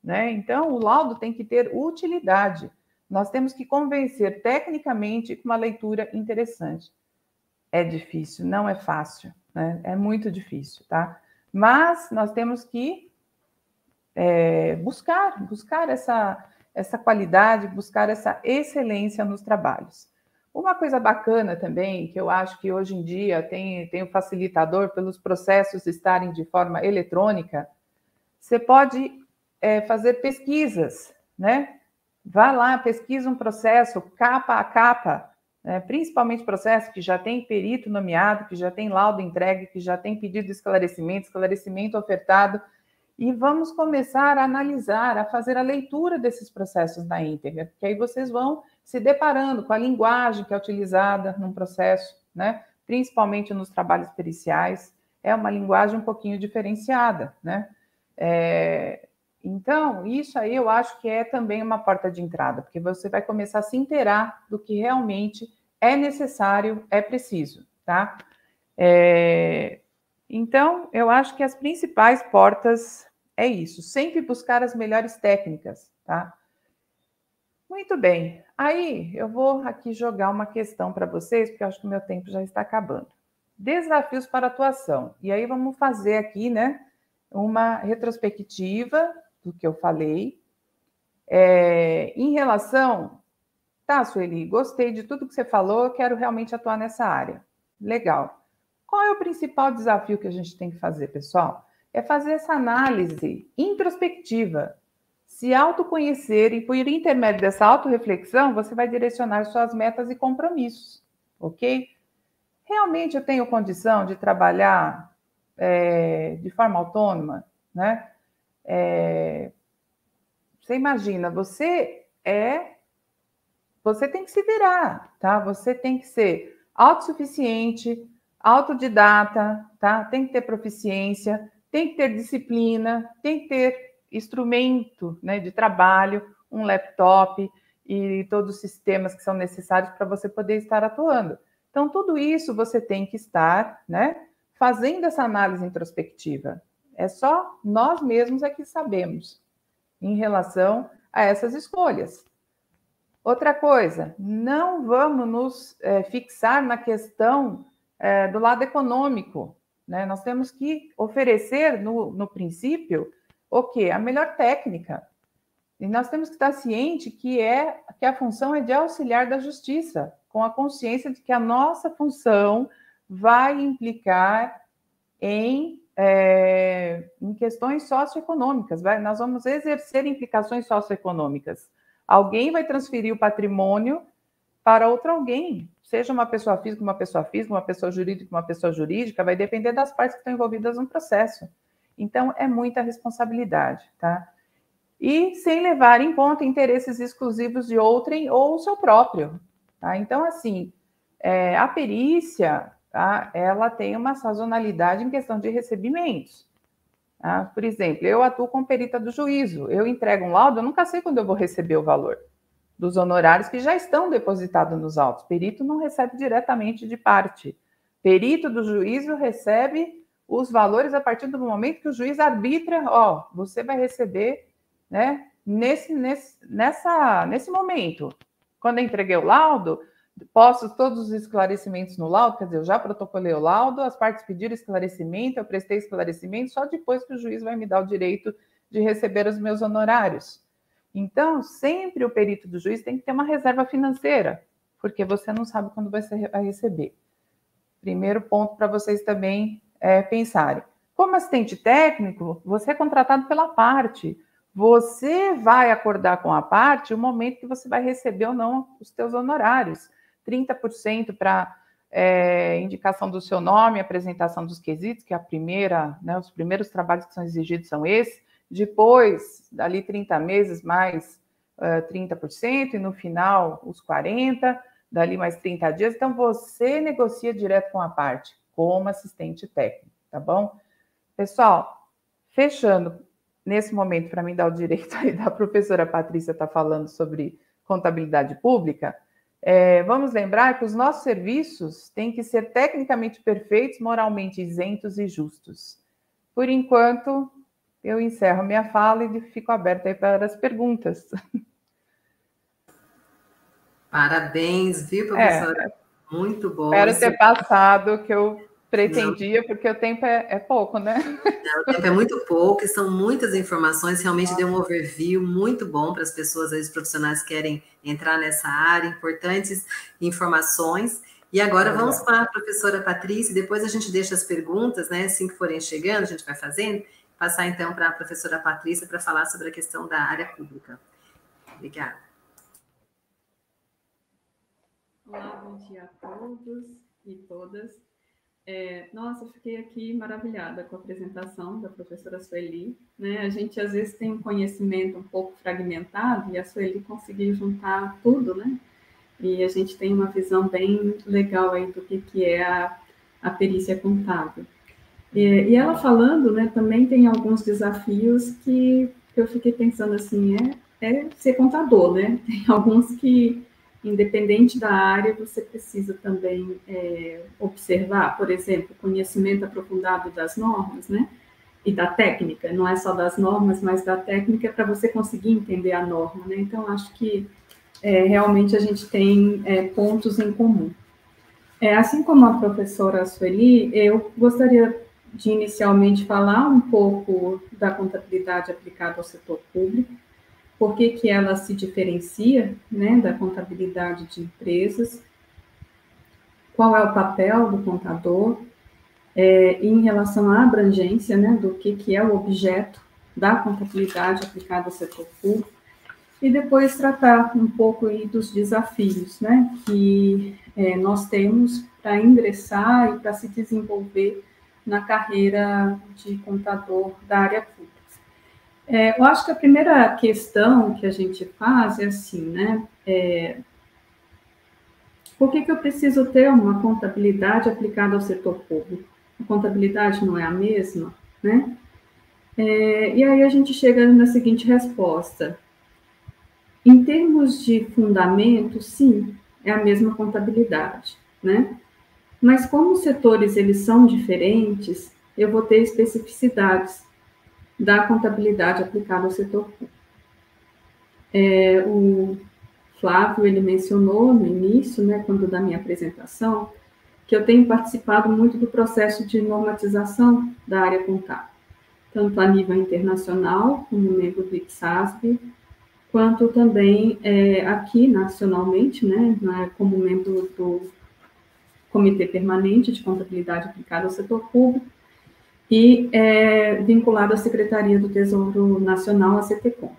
S4: né? Então, o laudo tem que ter utilidade. Nós temos que convencer tecnicamente com uma leitura interessante. É difícil, não é fácil, né? É muito difícil, tá? Mas nós temos que buscar essa qualidade, buscar essa excelência nos trabalhos. Uma coisa bacana também, que eu acho que hoje em dia tem o facilitador pelos processos estarem de forma eletrônica, você pode fazer pesquisas, né? Vá lá, pesquisa um processo capa a capa, né? Principalmente processo que já tem perito nomeado, que já tem laudo entregue, que já tem pedido de esclarecimento ofertado, e vamos começar a analisar, a fazer a leitura desses processos na íntegra, porque aí vocês vão se deparando com a linguagem que é utilizada num processo, né? Principalmente nos trabalhos periciais, é uma linguagem um pouquinho diferenciada, né? Então, isso aí eu acho que é também uma porta de entrada, porque você vai começar a se inteirar do que realmente é necessário, é preciso, tá? Então, eu acho que as principais portas é isso, sempre buscar as melhores técnicas, tá? Muito bem, aí eu vou aqui jogar uma questão para vocês, porque eu acho que o meu tempo já está acabando. Desafios para atuação. E aí vamos fazer aqui, né, uma retrospectiva do que eu falei. Em relação, tá, Sueli, gostei de tudo que você falou, eu quero realmente atuar nessa área. Legal. Qual é o principal desafio que a gente tem que fazer, pessoal? É fazer essa análise introspectiva, se autoconhecer, e por intermédio dessa autorreflexão, você vai direcionar suas metas e compromissos, ok? Realmente eu tenho condição de trabalhar de forma autônoma, né? Você imagina, você tem que se virar, tá? Você tem que ser autossuficiente, autodidata, tá? Tem que ter proficiência, tem que ter disciplina, tem que ter instrumento, né, de trabalho, um laptop e todos os sistemas que são necessários para você poder estar atuando. Então, tudo isso você tem que estar, né, fazendo essa análise introspectiva. É só nós mesmos é que sabemos em relação a essas escolhas. Outra coisa, não vamos nos fixar na questão do lado econômico, né? Nós temos que oferecer, no princípio, o quê? A melhor técnica. E nós temos que estar ciente que a função é de auxiliar da justiça, com a consciência de que a nossa função vai implicar em questões socioeconômicas. Nós vamos exercer implicações socioeconômicas. Alguém vai transferir o patrimônio para outro alguém, seja uma pessoa física, uma pessoa jurídica, vai depender das partes que estão envolvidas no processo. Então, é muita responsabilidade, tá? E sem levar em conta interesses exclusivos de outrem ou o seu próprio, tá? Então, assim, a perícia, tá? Ela tem uma sazonalidade em questão de recebimentos. Tá? Por exemplo, eu atuo como perita do juízo, eu entrego um laudo, eu nunca sei quando eu vou receber o valor dos honorários que já estão depositados nos autos. Perito não recebe diretamente de parte. Perito do juízo recebe os valores a partir do momento que o juiz arbitra, você vai receber, né, nesse momento. Quando eu entreguei o laudo, posto todos os esclarecimentos no laudo, quer dizer, eu já protocolei o laudo, as partes pediram esclarecimento, eu prestei esclarecimento, só depois que o juiz vai me dar o direito de receber os meus honorários. Então, sempre o perito do juiz tem que ter uma reserva financeira, porque você não sabe quando vai receber. Primeiro ponto para vocês também pensarem. Como assistente técnico, você é contratado pela parte. Você vai acordar com a parte o momento que você vai receber ou não os seus honorários. 30% para indicação do seu nome, apresentação dos quesitos, que é a primeira, né, os primeiros trabalhos que são exigidos são esses. Depois, dali 30 meses, mais 30%, e no final, os 40%, dali mais 30 dias. Então, você negocia direto com a parte, como assistente técnico, tá bom? Pessoal, fechando nesse momento, para mim dar o direito aí da professora Patrícia estar falando sobre contabilidade pública, vamos lembrar que os nossos serviços têm que ser tecnicamente perfeitos, moralmente isentos e justos. Por enquanto, eu encerro minha fala e fico aberta aí para as perguntas.
S2: Parabéns, viu, professora? Muito bom.
S4: Espero ter passado o que eu pretendia, porque o tempo é pouco, né?
S2: Não, o tempo é muito pouco e são muitas informações. Realmente deu um overview muito bom para as pessoas, os profissionais que querem entrar nessa área, importantes informações. E agora vamos com a professora Patrícia, depois a gente deixa as perguntas, né? Assim que forem chegando, a gente vai fazendo. Passar então para a professora Patrícia para falar sobre a questão da área pública. Obrigada.
S5: Olá, bom dia a todos e todas. Nossa, eu fiquei aqui maravilhada com a apresentação da professora Sueli, né? A gente, às vezes, tem um conhecimento um pouco fragmentado e a Sueli conseguiu juntar tudo, né? E a gente tem uma visão bem legal aí do que é a perícia contábil. E ela falando, né, também tem alguns desafios que eu fiquei pensando assim, ser contador, né? Tem alguns que, independente da área, você precisa também observar, por exemplo, conhecimento aprofundado das normas, né? E da técnica, não é só das normas, mas da técnica para você conseguir entender a norma, né? Então, acho que realmente a gente tem pontos em comum. Assim como a professora Sueli, eu gostaria de inicialmente falar um pouco da contabilidade aplicada ao setor público, por que ela se diferencia, né, da contabilidade de empresas, qual é o papel do contador em relação à abrangência, né, do que é o objeto da contabilidade aplicada ao setor público, e depois tratar um pouco aí dos desafios, né, que nós temos para ingressar e para se desenvolver na carreira de contador da área pública. Eu acho que a primeira questão que a gente faz é assim, né, por que eu preciso ter uma contabilidade aplicada ao setor público? A contabilidade não é a mesma, né? E aí a gente chega na seguinte resposta. Em termos de fundamento, sim, é a mesma contabilidade, né? Mas como os setores eles são diferentes, eu vou ter especificidades da contabilidade aplicada ao setor público. O Flávio, ele mencionou no início, né, quando da minha apresentação, que eu tenho participado muito do processo de normatização da área contábil, tanto a nível internacional, como membro do IPSASB, quanto também aqui nacionalmente, né, como membro do Comitê Permanente de Contabilidade Aplicada ao Setor Público e vinculado à Secretaria do Tesouro Nacional, a CTCONF.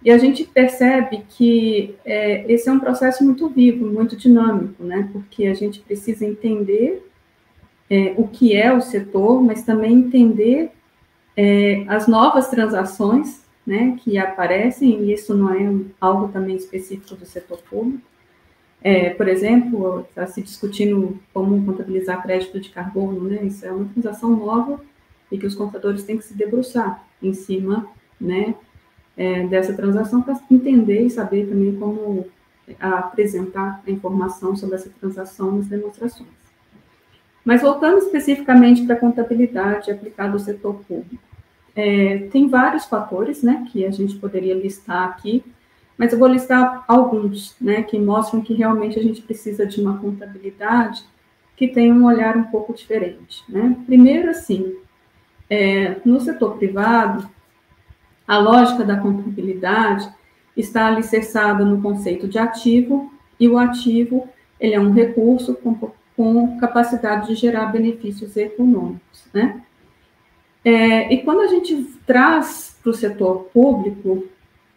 S5: E a gente percebe que esse é um processo muito vivo, muito dinâmico, né, porque a gente precisa entender o que é o setor, mas também entender as novas transações, né, que aparecem, e isso não é algo também específico do setor público. Por exemplo, está se discutindo como contabilizar crédito de carbono, né, isso é uma transação nova e que os contadores têm que se debruçar em cima, né, dessa transação para entender e saber também como apresentar a informação sobre essa transação nas demonstrações. Mas voltando especificamente para a contabilidade aplicada ao setor público, tem vários fatores, né, que a gente poderia listar aqui, mas eu vou listar alguns, né, que mostram que realmente a gente precisa de uma contabilidade que tenha um olhar um pouco diferente, né. Primeiro, assim, no setor privado, a lógica da contabilidade está alicerçada no conceito de ativo, e o ativo, ele é um recurso com capacidade de gerar benefícios econômicos, né? E quando a gente traz para o setor público,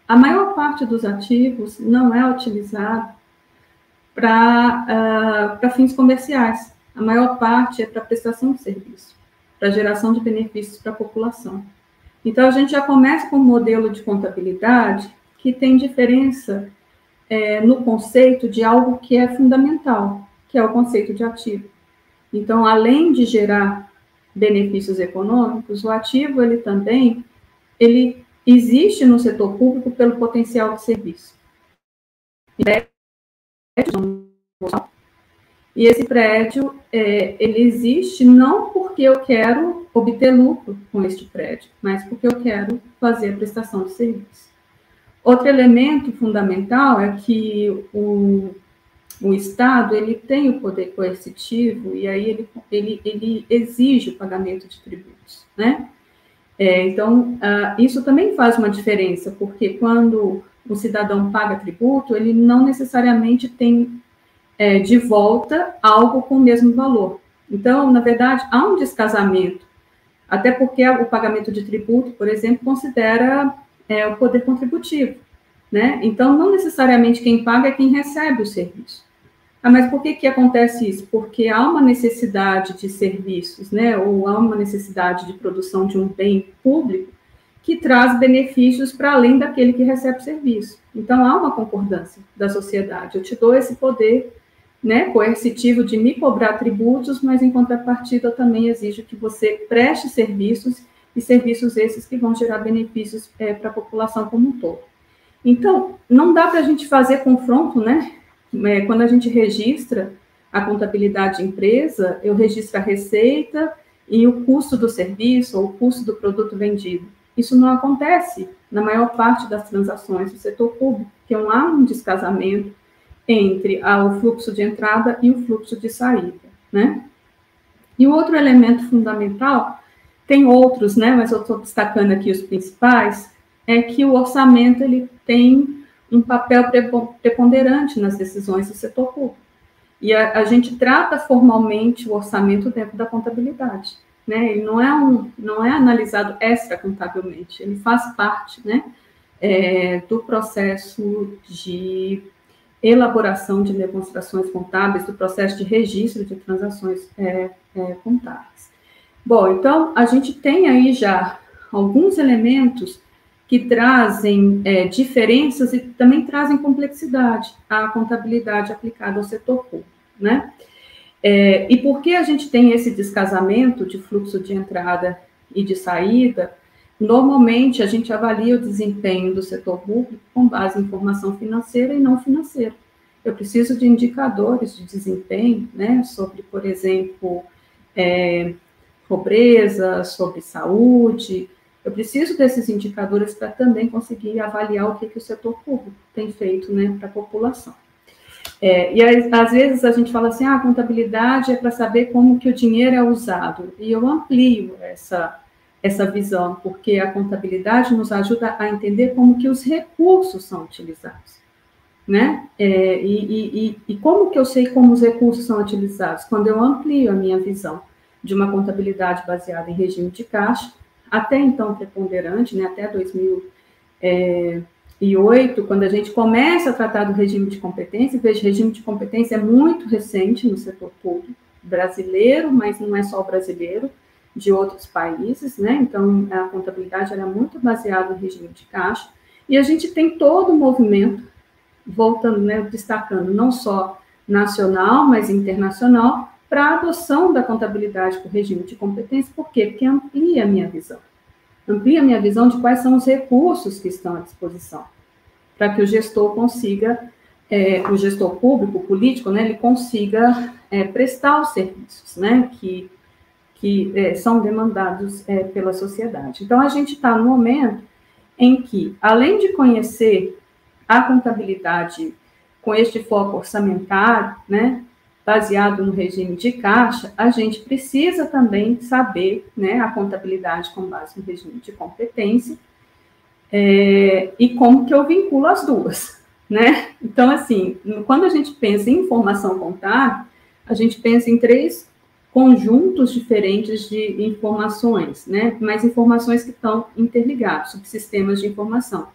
S5: a maior parte dos ativos não é utilizado para fins comerciais. A maior parte é para prestação de serviço, para geração de benefícios para a população. Então, a gente já começa com um modelo de contabilidade que tem diferença no conceito de algo que é fundamental, que é o conceito de ativo. Então, além de gerar benefícios econômicos, o ativo, ele também existe no setor público pelo potencial de serviço. E esse prédio, ele existe não porque eu quero obter lucro com este prédio, mas porque eu quero fazer a prestação de serviço. Outro elemento fundamental é que o Estado, ele tem o poder coercitivo e aí ele exige o pagamento de tributos, né? Então, isso também faz uma diferença, porque quando o cidadão paga tributo, ele não necessariamente tem de volta algo com o mesmo valor. Então, na verdade, há um descasamento, até porque o pagamento de tributo, por exemplo, considera o poder contributivo, né? Então, não necessariamente quem paga é quem recebe o serviço. Ah, mas por que acontece isso? Porque há uma necessidade de serviços, né, ou há uma necessidade de produção de um bem público que traz benefícios para além daquele que recebe serviço. Então, há uma concordância da sociedade. Eu te dou esse poder, né, coercitivo de me cobrar tributos, mas, em contrapartida, eu também exijo que você preste serviços, e serviços esses que vão gerar benefícios para a população como um todo. Então, não dá para a gente fazer confronto, né? Quando a gente registra a contabilidade de empresa, eu registro a receita e o custo do serviço ou o custo do produto vendido. Isso não acontece na maior parte das transações do setor público, porque há um descasamento entre o fluxo de entrada e o fluxo de saída, né? E o outro elemento fundamental, tem outros, né, mas eu estou destacando aqui os principais, é que o orçamento ele tem um papel preponderante nas decisões do setor público. E a gente trata formalmente o orçamento dentro da contabilidade, né? Ele não é analisado extracontabilmente, ele faz parte, né, do processo de elaboração de demonstrações contábeis, do processo de registro de transações contábeis. Bom, então, a gente tem aí já alguns elementos que trazem diferenças e também trazem complexidade à contabilidade aplicada ao setor público, né? E por que a gente tem esse descasamento de fluxo de entrada e de saída? Normalmente, a gente avalia o desempenho do setor público com base em informação financeira e não financeira. Eu preciso de indicadores de desempenho, né, sobre, por exemplo, pobreza, sobre saúde. Eu preciso desses indicadores para também conseguir avaliar o que o setor público tem feito, né, para a população. E às vezes a gente fala assim, a contabilidade é para saber como que o dinheiro é usado. E eu amplio essa visão, porque a contabilidade nos ajuda a entender como que os recursos são utilizados, né? E como que eu sei como os recursos são utilizados? Quando eu amplio a minha visão de uma contabilidade baseada em regime de caixa, até então preponderante, né, até 2008, quando a gente começa a tratar do regime de competência, veja, regime de competência é muito recente no setor público brasileiro, mas não é só o brasileiro, de outros países, né, então a contabilidade era muito baseada no regime de caixa, e a gente tem todo o movimento, voltando, né, destacando não só nacional, mas internacional, para a adoção da contabilidade por regime de competência. Por quê? Porque amplia a minha visão. Amplia a minha visão de quais são os recursos que estão à disposição, para que o gestor consiga, o gestor público, político, né, ele consiga prestar os serviços, né, que são demandados pela sociedade. Então, a gente está no momento em que, além de conhecer a contabilidade com este foco orçamentário, né, baseado no regime de caixa, a gente precisa também saber, né, a contabilidade com base no regime de competência e como que eu vinculo as duas, né? Então, assim, quando a gente pensa em informação contábil, a gente pensa em 3 conjuntos diferentes de informações, né? Mas informações que estão interligadas, subsistemas de informação,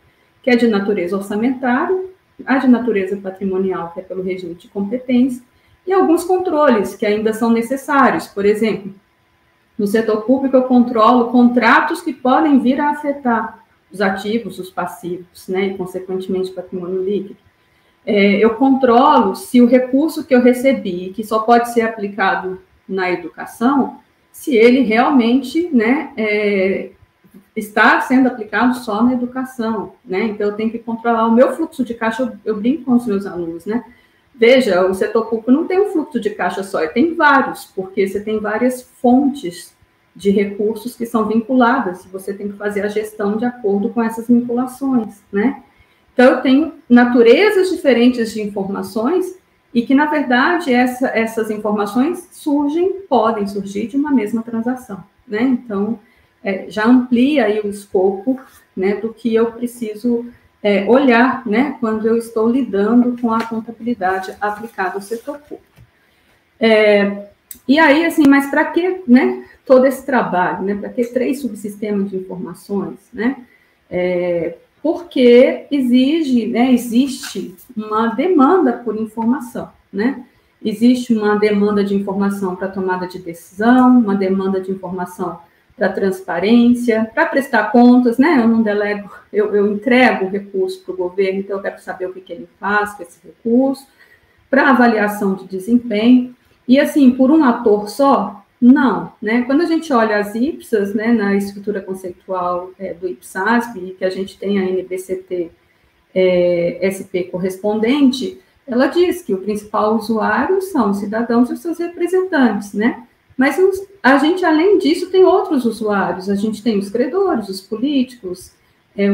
S5: que é de natureza orçamentária, a de natureza patrimonial, que é pelo regime de competência, e alguns controles que ainda são necessários. Por exemplo, no setor público eu controlo contratos que podem vir a afetar os ativos, os passivos, né, e consequentemente o patrimônio líquido. Eu controlo se o recurso que eu recebi, que só pode ser aplicado na educação, se ele realmente, né, está sendo aplicado só na educação, né? Então eu tenho que controlar o meu fluxo de caixa. Eu brinco com os meus alunos, né? Veja, o setor público não tem um fluxo de caixa só, tem vários, porque você tem várias fontes de recursos que são vinculadas, e você tem que fazer a gestão de acordo com essas vinculações, né? Então, eu tenho naturezas diferentes de informações e que, na verdade, essas informações podem surgir de uma mesma transação, né? Então, já amplia aí o escopo, né, do que eu preciso olhar, né, quando eu estou lidando com a contabilidade aplicada ao setor público. E aí, assim, mas para que, né, todo esse trabalho, né, para que 3 subsistemas de informações, né, porque existe uma demanda por informação, né, existe uma demanda de informação para tomada de decisão, uma demanda de informação para transparência, para prestar contas, né? Eu não delego, eu entrego o recurso para o governo, então eu quero saber o que ele faz com esse recurso, para avaliação de desempenho, e assim, por um ator só, não, né? Quando a gente olha as IPSAs, né, na estrutura conceitual do IPSASP, e que a gente tem a NBCT SP correspondente, ela diz que o principal usuário são os cidadãos e os seus representantes, né? Mas a gente, além disso, tem outros usuários, a gente tem os credores, os políticos,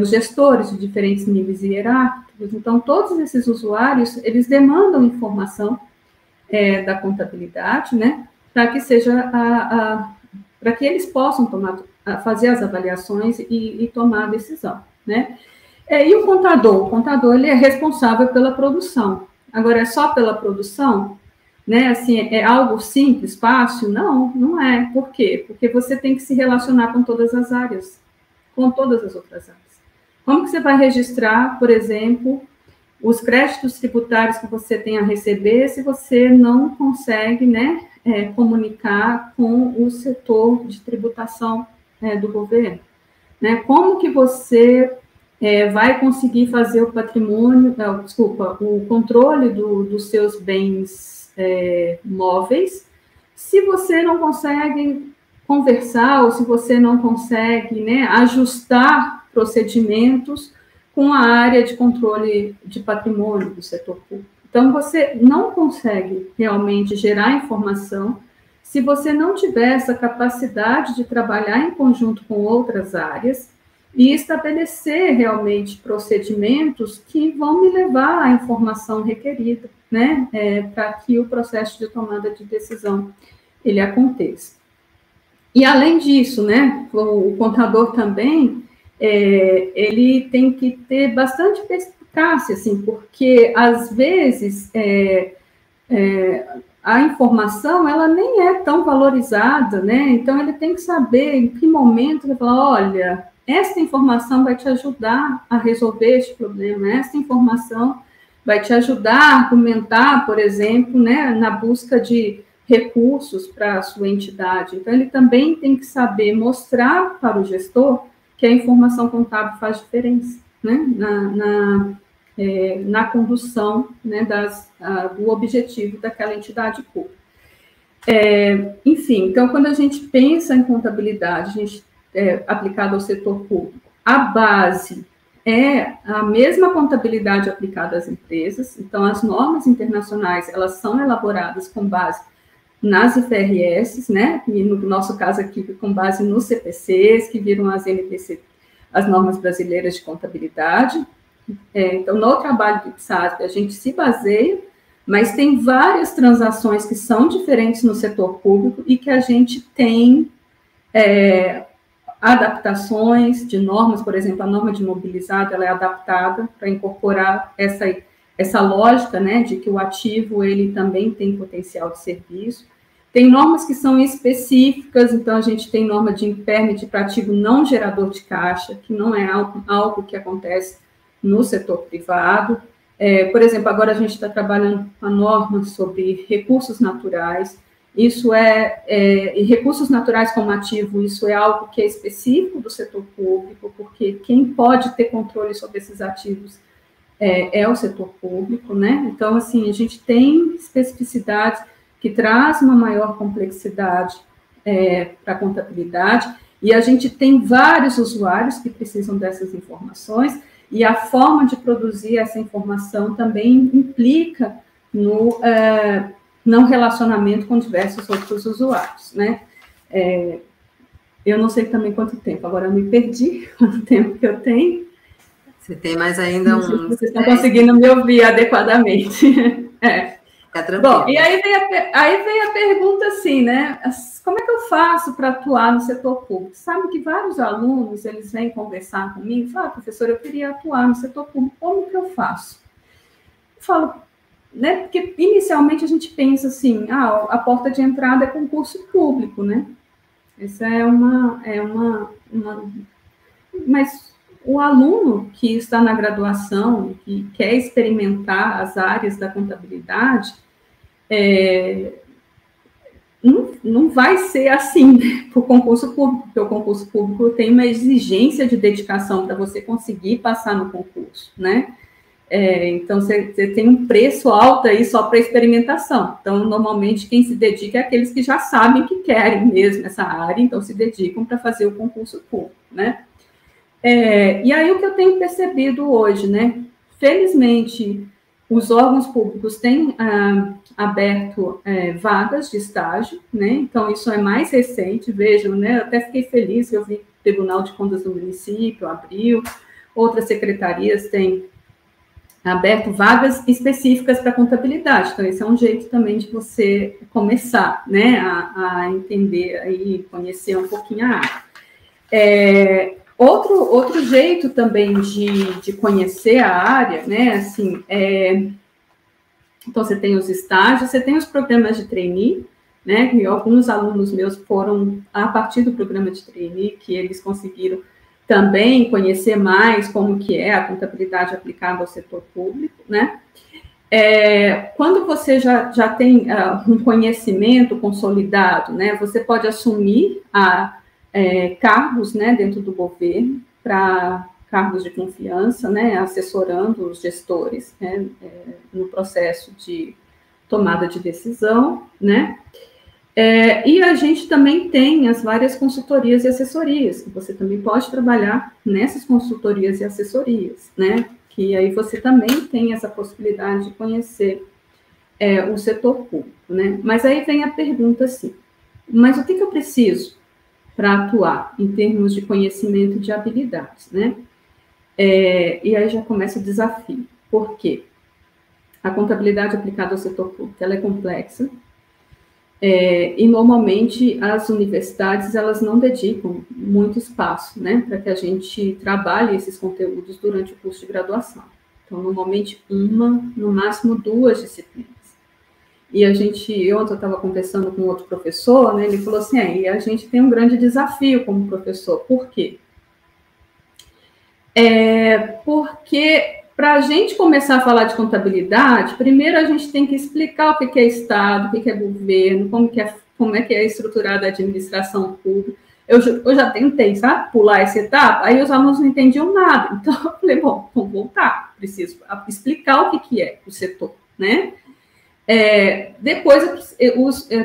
S5: os gestores de diferentes níveis hierárquicos, então todos esses usuários, eles demandam informação da contabilidade, né, para que seja para que eles possam fazer as avaliações e tomar a decisão, né. E o contador ele é responsável pela produção. Agora, é só pela produção? Né, assim, é algo simples, fácil? Não, não é. Por quê? Porque você tem que se relacionar com todas as áreas, com todas as outras áreas. Como que você vai registrar, por exemplo, os créditos tributários que você tem a receber se você não consegue, né, comunicar com o setor de tributação do governo? Né? Como que você vai conseguir fazer o patrimônio, o controle dos seus bens móveis, se você não consegue conversar, ou se você não consegue, né, ajustar procedimentos com a área de controle de patrimônio do setor público. Então, você não consegue realmente gerar informação se você não tiver essa capacidade de trabalhar em conjunto com outras áreas e estabelecer realmente procedimentos que vão me levar à informação requerida, né, para que o processo de tomada de decisão ele aconteça. E além disso, né, o contador também ele tem que ter bastante perspicácia, assim, porque às vezes a informação ela nem é tão valorizada, né? Então ele tem que saber em que momento ele fala, olha, esta informação vai te ajudar a resolver este problema, esta informação vai te ajudar a argumentar, por exemplo, né, na busca de recursos para a sua entidade. Então, ele também tem que saber mostrar para o gestor que a informação contábil faz diferença, né, na condução, né, do objetivo daquela entidade pública. Enfim, então, quando a gente pensa em contabilidade, a gente aplicado ao setor público, a base é a mesma contabilidade aplicada às empresas, então as normas internacionais, elas são elaboradas com base nas IFRS, né, e no nosso caso aqui, com base nos CPCs, que viram as NPC, as normas brasileiras de contabilidade. Então, no trabalho do IPSASP, a gente se baseia, mas tem várias transações que são diferentes no setor público e que a gente tem adaptações de normas, por exemplo, a norma de mobilizado, ela é adaptada para incorporar essa lógica, né, de que o ativo, ele também tem potencial de serviço. Tem normas que são específicas, então a gente tem norma de impairment para ativo não gerador de caixa, que não é algo que acontece no setor privado. Por exemplo, agora a gente está trabalhando a norma sobre recursos naturais. Isso e recursos naturais como ativo, isso é algo que é específico do setor público, porque quem pode ter controle sobre esses ativos é o setor público, né? Então, assim, a gente tem especificidades que traz uma maior complexidade para a contabilidade, e a gente tem vários usuários que precisam dessas informações, e a forma de produzir essa informação também implica no relacionamento com diversos outros usuários, né? Eu não sei também quanto tempo, agora eu me perdi quanto tempo que eu tenho.
S2: Você tem mais ainda
S5: não sei se vocês estão conseguindo me ouvir adequadamente.
S2: Fica tranquilo.
S5: Bom, e aí vem a pergunta assim, né? Como é que eu faço para atuar no setor público? Sabe que vários alunos, eles vêm conversar comigo e falam, professor, eu queria atuar no setor público, como que eu faço? Eu falo, né? Porque inicialmente a gente pensa assim, a porta de entrada é concurso público, né? Essa mas o aluno que está na graduação, que quer experimentar as áreas da contabilidade, não vai ser assim, né, para o concurso público, porque o concurso público tem uma exigência de dedicação para você conseguir passar no concurso, né? Então, você tem um preço alto aí só para experimentação. Então, normalmente, quem se dedica é aqueles que já sabem que querem mesmo essa área, então se dedicam para fazer o concurso público, né? E aí, o que eu tenho percebido hoje, né? Felizmente, os órgãos públicos têm aberto vagas de estágio, né? Então, isso é mais recente, vejam, né? Eu até fiquei feliz, eu vi o Tribunal de Contas do município abriu, outras secretarias têm aberto vagas específicas para contabilidade. Então, esse é um jeito também de você começar, né, a entender e conhecer um pouquinho a área. Outro jeito também de conhecer a área, né, assim, então, você tem os estágios, você tem os programas de trainee, né, e alguns alunos meus foram a partir do programa de trainee, que eles conseguiram também conhecer mais como que é a contabilidade aplicada ao setor público, né? Quando você já tem um conhecimento consolidado, né, você pode assumir cargos, né, dentro do governo, para cargos de confiança, né, assessorando os gestores, né, no processo de tomada de decisão, né? E a gente também tem as várias consultorias e assessorias, que você também pode trabalhar nessas consultorias e assessorias, né? Que aí você também tem essa possibilidade de conhecer o setor público, né? Mas aí vem a pergunta assim, mas o que eu preciso para atuar em termos de conhecimento de habilidades, né? E aí já começa o desafio. Por quê? A contabilidade aplicada ao setor público, ela é complexa, e normalmente as universidades, elas não dedicam muito espaço, né, para que a gente trabalhe esses conteúdos durante o curso de graduação. Então, normalmente no máximo 2 disciplinas. E ontem eu estava conversando com outro professor, né, ele falou assim, e a gente tem um grande desafio como professor. Por quê? Porque para a gente começar a falar de contabilidade, primeiro a gente tem que explicar o que é Estado, o que é governo, como é que é estruturada a administração pública. Eu já tentei, sabe, pular essa etapa, aí os alunos não entendiam nada. Então, eu falei, bom, vamos voltar, preciso explicar o que é o setor, né? Depois,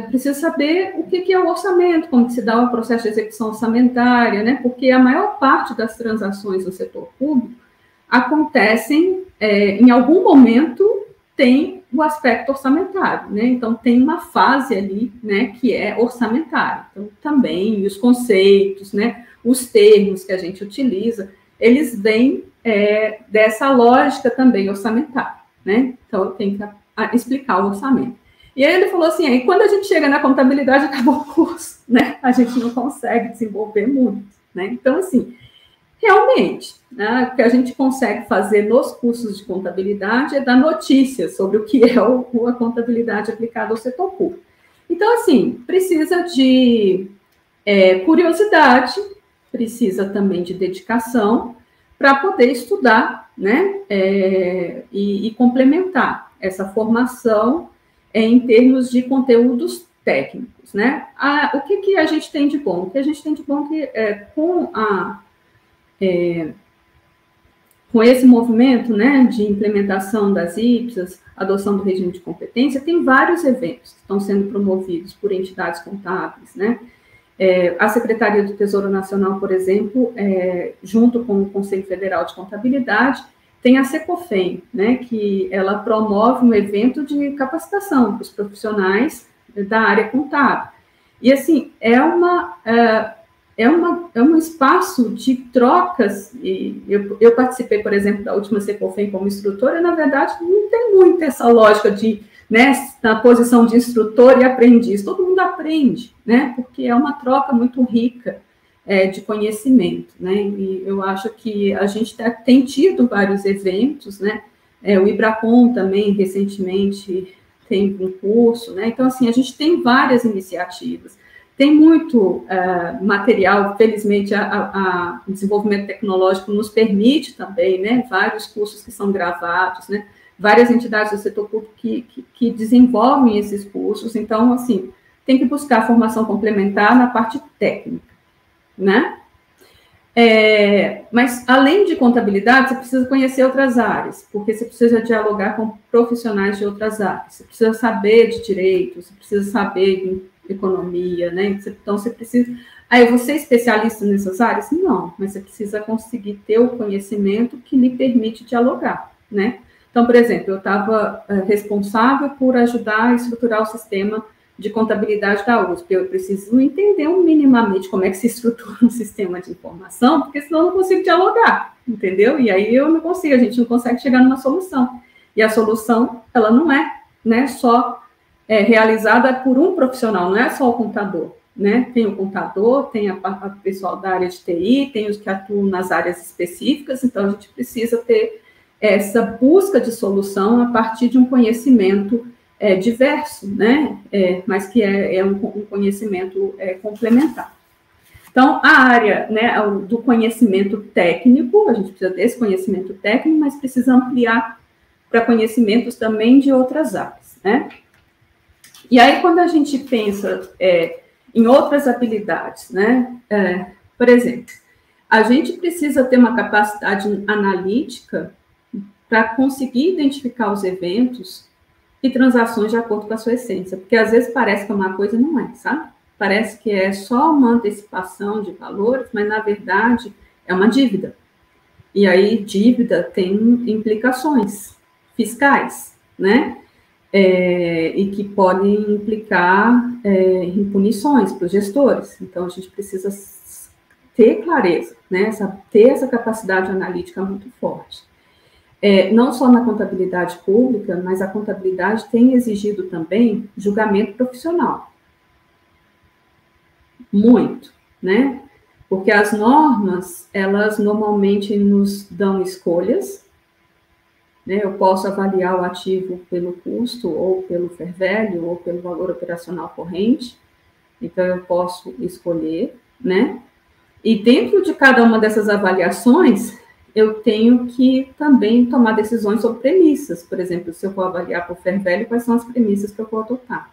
S5: preciso saber o que é o orçamento, como que se dá o processo de execução orçamentária, né? Porque a maior parte das transações no setor público acontecem, em algum momento, tem o aspecto orçamentário, né? Então, tem uma fase ali, né, que é orçamentária. Então, também os conceitos, né, os termos que a gente utiliza, eles vêm dessa lógica também orçamentária, né? Então, eu tenho que explicar o orçamento. E aí ele falou assim, aí quando a gente chega na contabilidade, acabou o curso, né? A gente não consegue desenvolver muito, né? Então, assim, realmente, né, o que a gente consegue fazer nos cursos de contabilidade é dar notícias sobre o que é a contabilidade aplicada ao setor público. Então, assim, precisa de curiosidade, precisa também de dedicação para poder estudar, né, e complementar essa formação em termos de conteúdos técnicos, né? O que a gente tem de bom? O que a gente tem de bom é que com esse movimento, né, de implementação das IPSAS, adoção do regime de competência, tem vários eventos que estão sendo promovidos por entidades contábeis, né? A Secretaria do Tesouro Nacional, por exemplo, junto com o Conselho Federal de Contabilidade, tem a Secofem, né, que ela promove um evento de capacitação para os profissionais da área contábil. E, assim, é um espaço de trocas, e eu participei, por exemplo, da última Secofem como instrutora, e, na verdade, não tem muito essa lógica de, né, na posição de instrutor e aprendiz, todo mundo aprende, né, porque é uma troca muito rica de conhecimento, né, e eu acho que a gente tem tido vários eventos, né, o IBRACON também, recentemente, tem um curso, né, então, assim, a gente tem várias iniciativas. Tem muito material, felizmente, o desenvolvimento tecnológico nos permite também, né, vários cursos que são gravados, né, várias entidades do setor público que desenvolvem esses cursos. Então, assim, tem que buscar formação complementar na parte técnica, né? Mas, além de contabilidade, você precisa conhecer outras áreas, porque você precisa dialogar com profissionais de outras áreas, você precisa saber de direito, você precisa saber de economia, né? Então, você precisa... Aí, você é especialista nessas áreas? Não, mas você precisa conseguir ter o conhecimento que lhe permite dialogar, né? Então, por exemplo, eu estava responsável por ajudar a estruturar o sistema de contabilidade da USP. Eu preciso entender minimamente como é que se estrutura um sistema de informação, porque senão eu não consigo dialogar, entendeu? E aí eu não consigo, a gente não consegue chegar numa solução. E a solução, ela não é, né, só realizada por um profissional, não é só o contador, né? Tem o contador, tem a pessoal da área de TI, tem os que atuam nas áreas específicas, então a gente precisa ter essa busca de solução a partir de um conhecimento diverso, né? Mas que é um conhecimento complementar. Então, a área, né, do conhecimento técnico, a gente precisa desse conhecimento técnico, mas precisa ampliar para conhecimentos também de outras áreas, né? E aí, quando a gente pensa em outras habilidades, né? Por exemplo, a gente precisa ter uma capacidade analítica para conseguir identificar os eventos e transações de acordo com a sua essência, porque às vezes parece que é uma coisa e não é, sabe? Parece que é só uma antecipação de valores, mas na verdade é uma dívida. E aí dívida tem implicações fiscais, né? E que podem implicar em punições para os gestores. Então a gente precisa ter clareza, né? Ter essa capacidade analítica muito forte. Não só na contabilidade pública, mas a contabilidade tem exigido também julgamento profissional. Muito, né? Porque as normas, elas normalmente nos dão escolhas, né? Eu posso avaliar o ativo pelo custo, ou pelo fair value, ou pelo valor operacional corrente, então eu posso escolher, né? E dentro de cada uma dessas avaliações, eu tenho que também tomar decisões sobre premissas. Por exemplo, se eu for avaliar por fair value, quais são as premissas que eu vou adotar?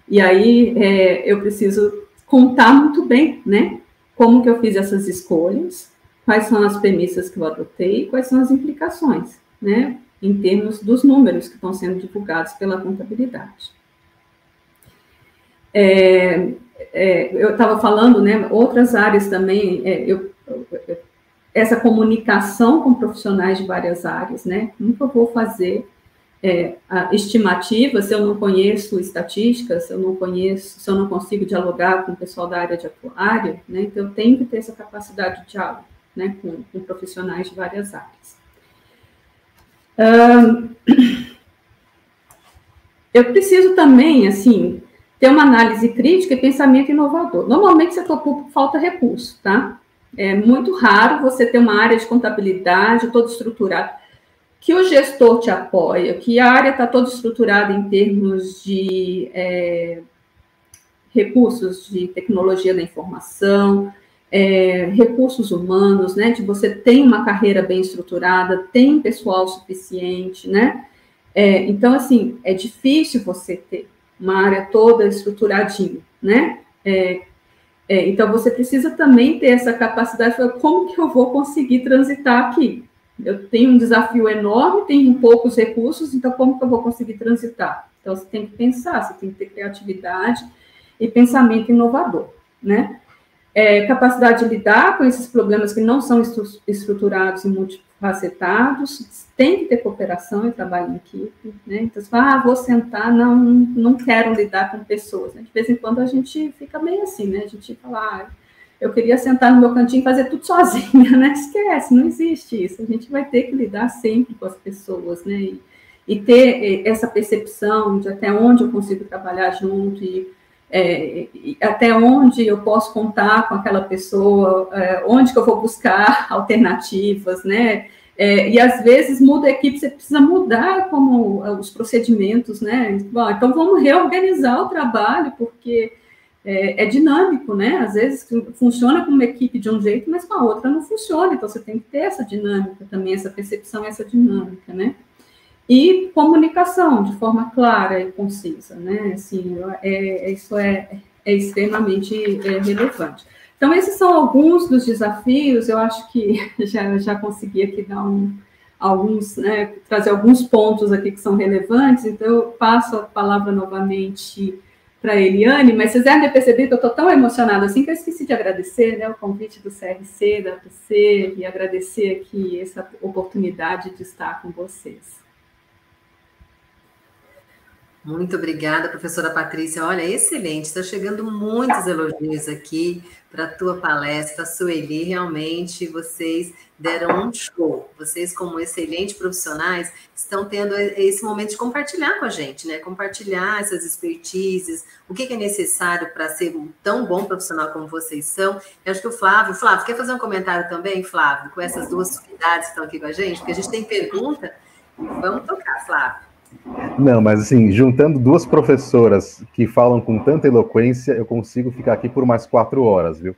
S5: E aí, eu preciso contar muito bem, né? Como que eu fiz essas escolhas, quais são as premissas que eu adotei, quais são as implicações, né? Em termos dos números que estão sendo divulgados pela contabilidade. Eu estava falando, né? Outras áreas também, essa comunicação com profissionais de várias áreas, né? Como que eu vou fazer a estimativa se eu não conheço estatística, se eu não consigo dialogar com o pessoal da área de atuária, né? Então, eu tenho que ter essa capacidade de diálogo, né? Com profissionais de várias áreas. Eu preciso também, assim, ter uma análise crítica e pensamento inovador. Normalmente, setor público falta recurso, tá? É muito raro você ter uma área de contabilidade toda estruturada, que o gestor te apoia, que a área está toda estruturada em termos de recursos de tecnologia da informação, recursos humanos, né? De você tem uma carreira bem estruturada, tem pessoal suficiente, né? Então, assim, é difícil você ter uma área toda estruturadinha, né? Então, você precisa também ter essa capacidade de falar, como que eu vou conseguir transitar aqui? Eu tenho um desafio enorme, tenho poucos recursos, então como que eu vou conseguir transitar? Então, você tem que pensar, você tem que ter criatividade e pensamento inovador, né? Capacidade de lidar com esses problemas que não são estruturados e multifacetados, tem que ter cooperação e trabalho em equipe, né? Então, você fala, vou sentar, não quero lidar com pessoas, né? De vez em quando a gente fica meio assim, né? A gente fala, eu queria sentar no meu cantinho e fazer tudo sozinha, né? Esquece, não existe isso. A gente vai ter que lidar sempre com as pessoas, né? E ter essa percepção de até onde eu consigo trabalhar junto e até onde eu posso contar com aquela pessoa, onde que eu vou buscar alternativas, né? E às vezes muda a equipe, você precisa mudar como os procedimentos, né? Bom, então vamos reorganizar o trabalho, porque é dinâmico, né? Às vezes funciona com uma equipe de um jeito, mas com a outra não funciona, então você tem que ter essa dinâmica também, essa percepção, essa dinâmica, né? e comunicação de forma clara e concisa, né? Assim, isso é extremamente relevante. Então, esses são alguns dos desafios. Eu acho que já consegui aqui dar alguns, né, trazer alguns pontos aqui que são relevantes. Então, eu passo a palavra novamente para a Eliane, mas vocês devem ter percebido que eu estou tão emocionada assim que eu esqueci de agradecer, né, o convite do CRC, da APC, e agradecer aqui essa oportunidade de estar com vocês.
S2: Muito obrigada, professora Patrícia. Olha, excelente, está chegando muitos elogios aqui para a tua palestra, Sueli. Realmente, vocês deram um show. Vocês, como excelentes profissionais, estão tendo esse momento de compartilhar com a gente, né? Compartilhar essas expertises, o que é necessário para ser um tão bom profissional como vocês são. Eu acho que o Flávio, quer fazer um comentário também, Flávio, com essas duas sumidades que estão aqui com a gente? Porque a gente tem pergunta. Vamos tocar, Flávio.
S3: Não, mas assim, juntando duas professoras que falam com tanta eloquência, eu consigo ficar aqui por mais 4 horas, viu?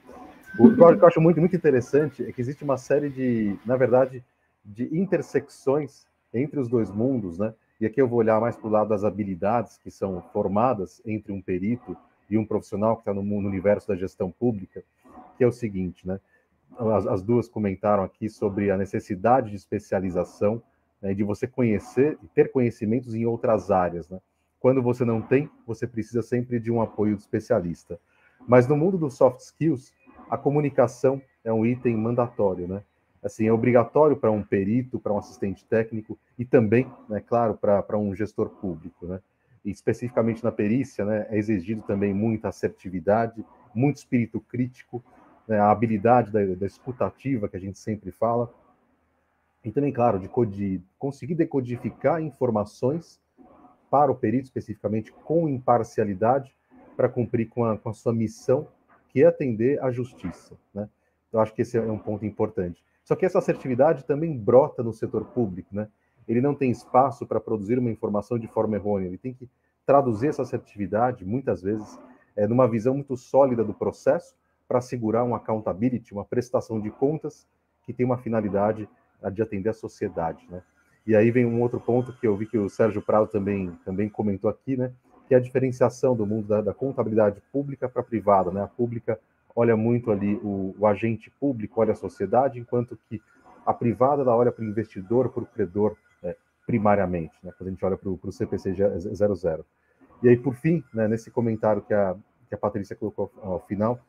S3: O que eu acho muito, muito interessante é que existe uma série de, na verdade, de intersecções entre os dois mundos, né? E aqui eu vou olhar mais para o lado das habilidades que são formadas entre um perito e um profissional que está no universo da gestão pública, que é o seguinte, né? As duas comentaram aqui sobre a necessidade de especialização, né, de você conhecer e ter conhecimentos em outras áreas, né? Quando você não tem, você precisa sempre de um apoio do especialista. Mas no mundo dos soft skills, a comunicação é um item mandatório, né? Assim, é obrigatório para um perito, para um assistente técnico e também, né, claro, para um gestor público, né? E especificamente na perícia, né, é exigido também muita assertividade, muito espírito crítico, né, a habilidade da escutativa, que a gente sempre fala, e também, claro, de conseguir decodificar informações para o perito, especificamente com imparcialidade, para cumprir com a sua missão, que é atender à justiça, né? Eu acho que esse é um ponto importante. Só que essa assertividade também brota no setor público, né? Ele não tem espaço para produzir uma informação de forma errônea, ele tem que traduzir essa assertividade, muitas vezes, numa visão muito sólida do processo, para assegurar um accountability, uma prestação de contas que tem uma finalidade de atender a sociedade, né? E aí vem um outro ponto que eu vi que o Sérgio Prado também comentou aqui, né? Que é a diferenciação do mundo da contabilidade pública para a privada, né? A pública olha muito ali o agente público, olha a sociedade, enquanto que a privada ela olha para o investidor, para o credor, primariamente, né? Quando a gente olha para o CPC 00. E aí, por fim, né, nesse comentário que a Patrícia colocou ao final,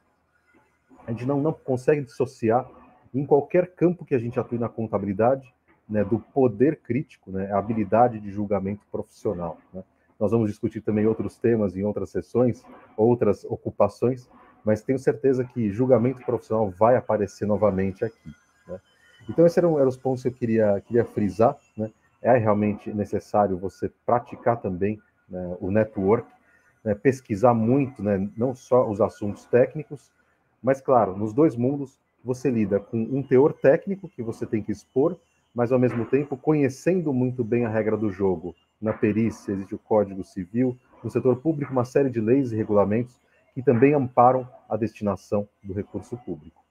S3: a gente não consegue dissociar em qualquer campo que a gente atue na contabilidade, né, do poder crítico, né, a habilidade de julgamento profissional, né? Nós vamos discutir também outros temas em outras sessões, outras ocupações, mas tenho certeza que julgamento profissional vai aparecer novamente aqui, né? Então, esses eram os pontos que eu queria frisar, né? É realmente necessário você praticar também, né, o network, né, pesquisar muito, né, não só os assuntos técnicos, mas, claro, nos dois mundos, você lida com um teor técnico que você tem que expor, mas, ao mesmo tempo, conhecendo muito bem a regra do jogo. Na perícia existe o Código Civil, no setor público uma série de leis e regulamentos que também amparam a destinação do recurso público.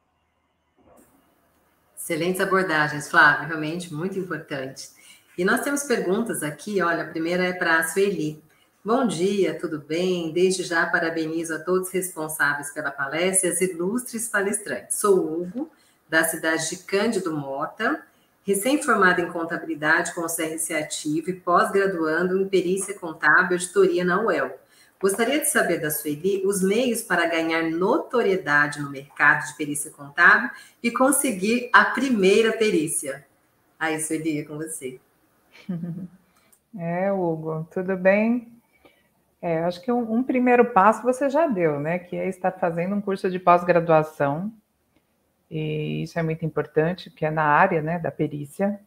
S2: Excelentes abordagens, Flávio, realmente muito importante. E nós temos perguntas aqui, olha, a primeira é para a Sueli. Bom dia, tudo bem? Desde já parabenizo a todos os responsáveis pela palestra e as ilustres palestrantes. Sou Hugo, da cidade de Cândido Mota, recém-formado em contabilidade com o CRC ativo e pós-graduando em perícia contábil e auditoria na UEL. Gostaria de saber da Sueli os meios para ganhar notoriedade no mercado de perícia contábil e conseguir a primeira perícia. Aí, Sueli, é com você.
S4: Hugo, tudo bem? Acho que um primeiro passo você já deu, né? Que é estar fazendo um curso de pós-graduação, e isso é muito importante, que é na área, né, da perícia.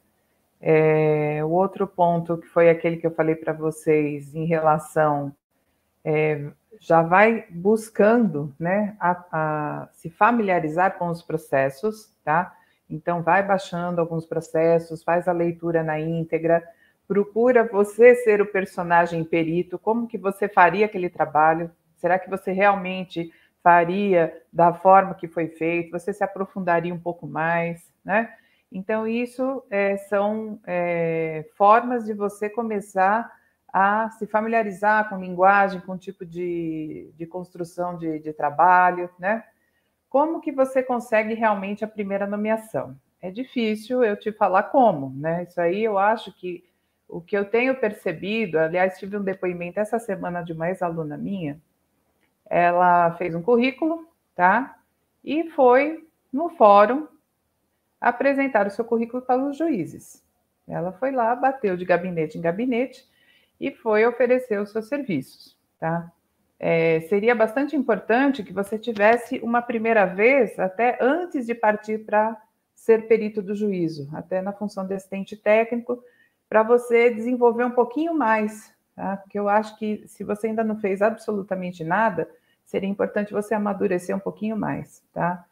S4: O outro ponto, que foi aquele que eu falei para vocês em relação, já vai buscando, né, a se familiarizar com os processos, tá? Então, vai baixando alguns processos, faz a leitura na íntegra, procura você ser o personagem perito, como que você faria aquele trabalho, será que você realmente faria da forma que foi feito, você se aprofundaria um pouco mais, né? Então, isso são formas de você começar a se familiarizar com linguagem, com tipo de construção de trabalho, né? Como que você consegue realmente a primeira nomeação? É difícil eu te falar como, né? Isso aí eu acho que o que eu tenho percebido, aliás, tive um depoimento essa semana de uma ex-aluna minha, ela fez um currículo, tá? E foi no fórum apresentar o seu currículo para os juízes. Ela foi lá, bateu de gabinete em gabinete e foi oferecer os seus serviços, tá? Seria bastante importante que você tivesse uma primeira vez, até antes de partir para ser perito do juízo, até na função de assistente técnico, para você desenvolver um pouquinho mais, tá? Porque eu acho que se você ainda não fez absolutamente nada, seria importante você amadurecer um pouquinho mais, tá?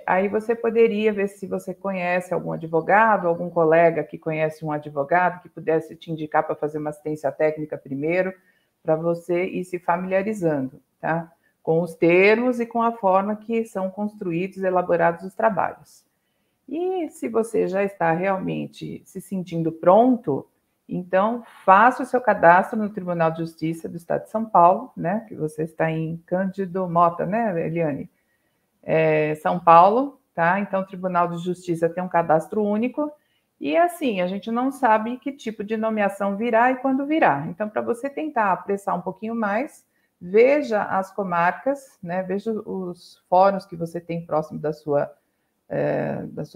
S4: Aí você poderia ver se você conhece algum advogado, algum colega que conhece um advogado que pudesse te indicar para fazer uma assistência técnica primeiro, para você ir se familiarizando, tá? Com os termos e com a forma que são construídos e elaborados os trabalhos. E se você já está realmente se sentindo pronto, então faça o seu cadastro no Tribunal de Justiça do Estado de São Paulo, né? Que você está em Cândido Mota, né, Eliane? São Paulo, tá? Então o Tribunal de Justiça tem um cadastro único e assim, a gente não sabe que tipo de nomeação virá e quando virá. Então, para você tentar apressar um pouquinho mais, veja as comarcas, né? Veja os fóruns que você tem próximo da sua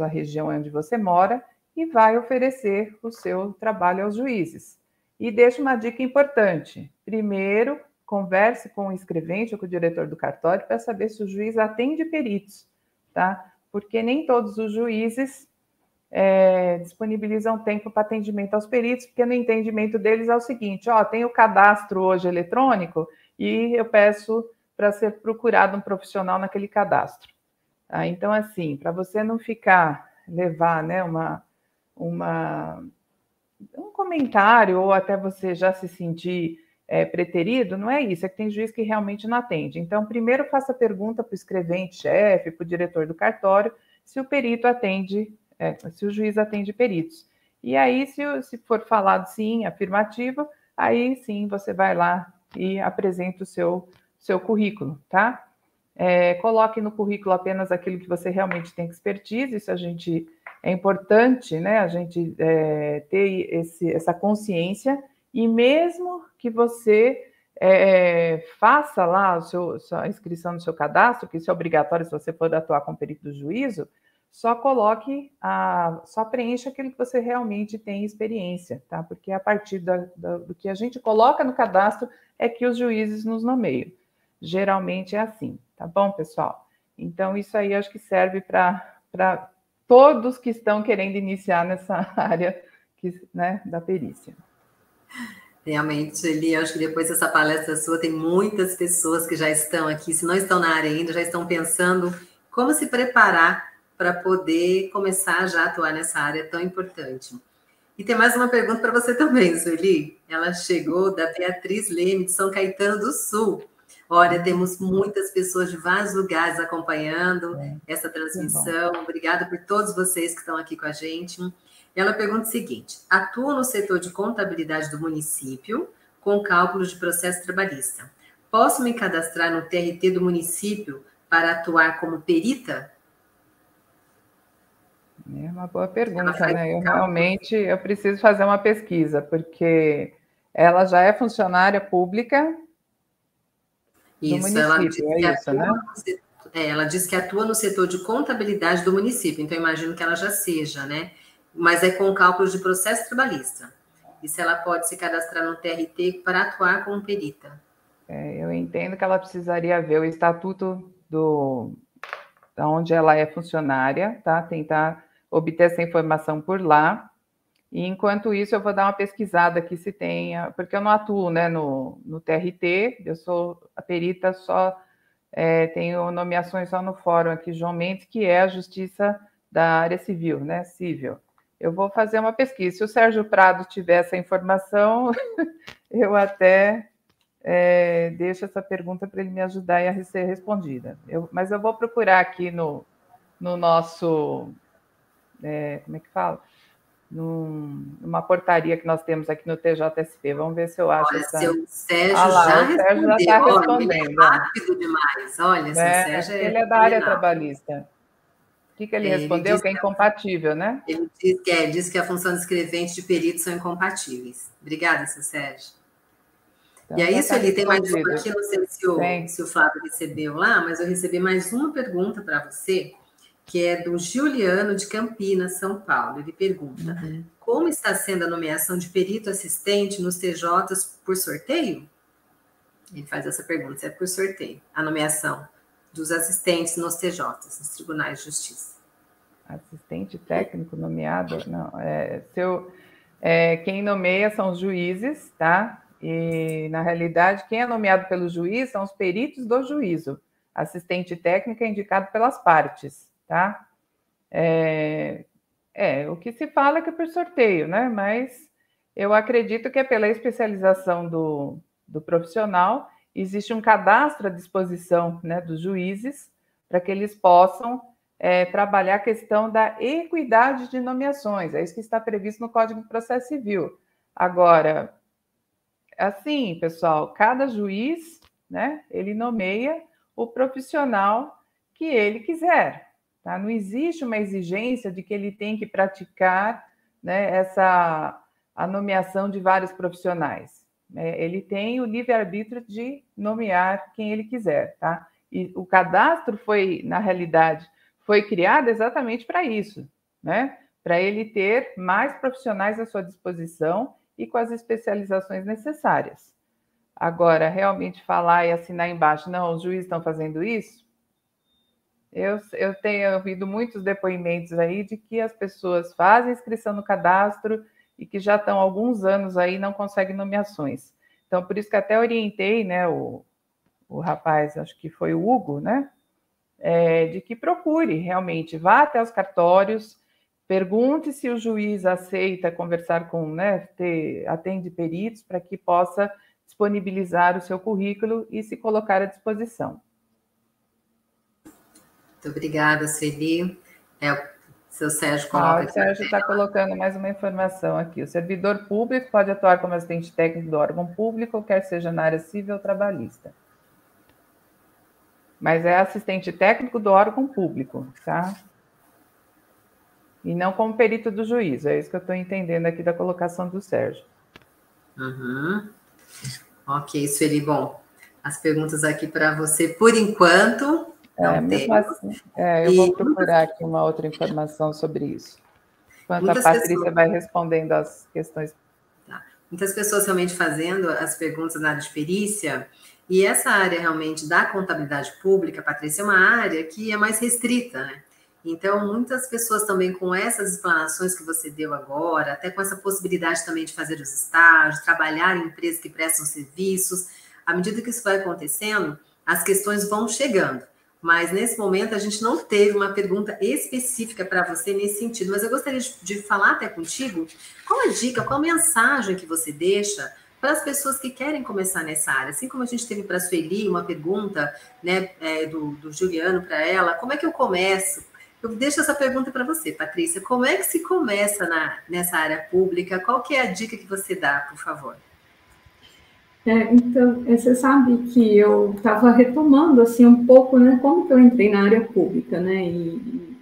S4: região onde você mora e vai oferecer o seu trabalho aos juízes. E deixa uma dica importante. Primeiro, converse com o escrevente ou com o diretor do cartório para saber se o juiz atende peritos, tá? Porque nem todos os juízes disponibilizam tempo para atendimento aos peritos, porque no entendimento deles é o seguinte, tem o cadastro hoje eletrônico e eu peço para ser procurado um profissional naquele cadastro. Tá? Então, assim, para você não levar, né, um comentário ou até você já se sentir preterido, não é isso, é que tem juiz que realmente não atende. Então, primeiro faça pergunta para o escrevente-chefe, para o diretor do cartório, se o perito atende, se o juiz atende peritos. E aí, se for falado sim, afirmativo, aí sim você vai lá e apresenta o seu currículo, tá? Coloque no currículo apenas aquilo que você realmente tem expertise, isso é importante, né? A gente ter essa consciência, e mesmo que você faça lá a inscrição no seu cadastro, que isso é obrigatório se você for atuar como perito do juízo, só preencha aquilo que você realmente tem experiência, tá? Porque a partir do que a gente coloca no cadastro é que os juízes nos nomeiam. Geralmente é assim, tá bom, pessoal? Então, isso aí acho que serve para todos que estão querendo iniciar nessa área né, da perícia.
S2: Realmente, Eli, acho que depois dessa palestra sua, tem muitas pessoas que já estão aqui, se não estão na área ainda, já estão pensando como se preparar para poder começar já a atuar nessa área tão importante. E tem mais uma pergunta para você também, Sueli. Ela chegou da Beatriz Leme, de São Caetano do Sul. Olha, temos muitas pessoas de vários lugares acompanhando essa transmissão. Obrigada por todos vocês que estão aqui com a gente. Ela pergunta o seguinte: atuo no setor de contabilidade do município com cálculos de processo trabalhista. Posso me cadastrar no TRT do município para atuar como perita?
S4: É uma boa pergunta, né? Eu preciso fazer uma pesquisa, porque ela já é funcionária pública do município, é isso, né?
S2: Ela diz que atua no setor de contabilidade do município, então eu imagino que ela já seja, né? Mas é com cálculos de processo trabalhista. E se ela pode se cadastrar no TRT para atuar como perita?
S4: Eu entendo que ela precisaria ver o estatuto da onde ela é funcionária, tá? Tentar obter essa informação por lá. E enquanto isso, eu vou dar uma pesquisada aqui se tem, porque eu não atuo, né, no TRT, eu sou a perita só, tenho nomeações só no fórum aqui, João Mendes, que é a Justiça da área civil, né, civil. Eu vou fazer uma pesquisa. Se o Sérgio Prado tiver essa informação, eu até deixo essa pergunta para ele me ajudar a ser respondida. Mas eu vou procurar aqui no nosso como é que fala? Numa portaria que nós temos aqui no TJSP. Vamos ver se eu acho.
S2: Olha, seu Sérgio
S4: lá,
S2: já
S4: o Sérgio já está respondendo.
S2: Ele é rápido demais. Olha, seu Sérgio
S4: ele é da área trabalhista. O que ele respondeu? Ele que é incompatível, né?
S2: Ele diz que a função de escrevente de perito são incompatíveis. Obrigada, seu Sérgio. Então, e aí, Sueli, tem mais uma aqui, não sei se o Flávio recebeu lá, mas eu recebi mais uma pergunta para você, que é do Juliano de Campinas, São Paulo. Ele pergunta, como está sendo a nomeação de perito assistente nos TJs por sorteio? Ele faz essa pergunta, se é por sorteio, a nomeação dos assistentes nos TJs, nos Tribunais de Justiça.
S4: Assistente técnico nomeado? Não, quem nomeia são os juízes, tá? E, na realidade, quem é nomeado pelo juiz são os peritos do juízo. Assistente técnico é indicado pelas partes, tá? O que se fala é que é por sorteio, né? Mas eu acredito que é pela especialização do profissional. Existe um cadastro à disposição, né, dos juízes para que eles possam trabalhar a questão da equidade de nomeações. É isso que está previsto no Código de Processo Civil. Agora, assim, pessoal, cada juiz, né, ele nomeia o profissional que ele quiser. Tá? Não existe uma exigência de que ele tem que praticar, né, a nomeação de vários profissionais. Ele tem o livre-arbítrio de nomear quem ele quiser. Tá? E o cadastro foi, na realidade, foi criado exatamente para isso, né? Para ele ter mais profissionais à sua disposição e com as especializações necessárias. Agora, realmente falar e assinar embaixo, não, os juízes estão fazendo isso, eu tenho ouvido muitos depoimentos aí de que as pessoas fazem inscrição no cadastro e que já estão há alguns anos aí e não conseguem nomeações. Então, por isso que até orientei, né, o rapaz, acho que foi o Hugo, né, de que procure realmente, vá até os cartórios, pergunte se o juiz aceita conversar com, né, atende peritos para que possa disponibilizar o seu currículo e se colocar à disposição.
S2: Muito obrigada, Sueli. O seu Sérgio coloca aqui.
S4: O Sérgio está colocando mais uma informação aqui. O servidor público pode atuar como assistente técnico do órgão público, quer seja na área civil ou trabalhista. Mas é assistente técnico do órgão público, tá? E não como perito do juiz. É isso que eu estou entendendo aqui da colocação do Sérgio.
S2: Ok, Sueli. Bom, as perguntas aqui para você, por enquanto,
S4: mesmo assim, eu vou procurar aqui uma outra informação sobre isso. Enquanto a Patrícia vai respondendo as questões.
S2: Tá. Muitas pessoas realmente fazendo as perguntas na área de perícia, e essa área realmente da contabilidade pública, Patrícia, é uma área que é mais restrita, né? Então, muitas pessoas também com essas explanações que você deu agora, até com essa possibilidade também de fazer os estágios, trabalhar em empresas que prestam serviços, à medida que isso vai acontecendo, as questões vão chegando. Mas, nesse momento, a gente não teve uma pergunta específica para você nesse sentido. Mas eu gostaria de falar até contigo qual a dica, qual a mensagem que você deixa para as pessoas que querem começar nessa área. Assim como a gente teve para a Sueli uma pergunta, né, do Juliano para ela, como é que eu começo? Eu deixo essa pergunta para você, Patrícia. Como é que se começa nessa área pública? Qual que é a dica que você dá, por favor?
S5: Então, você sabe que eu estava retomando, assim, um pouco, né, como que eu entrei na área pública, né, e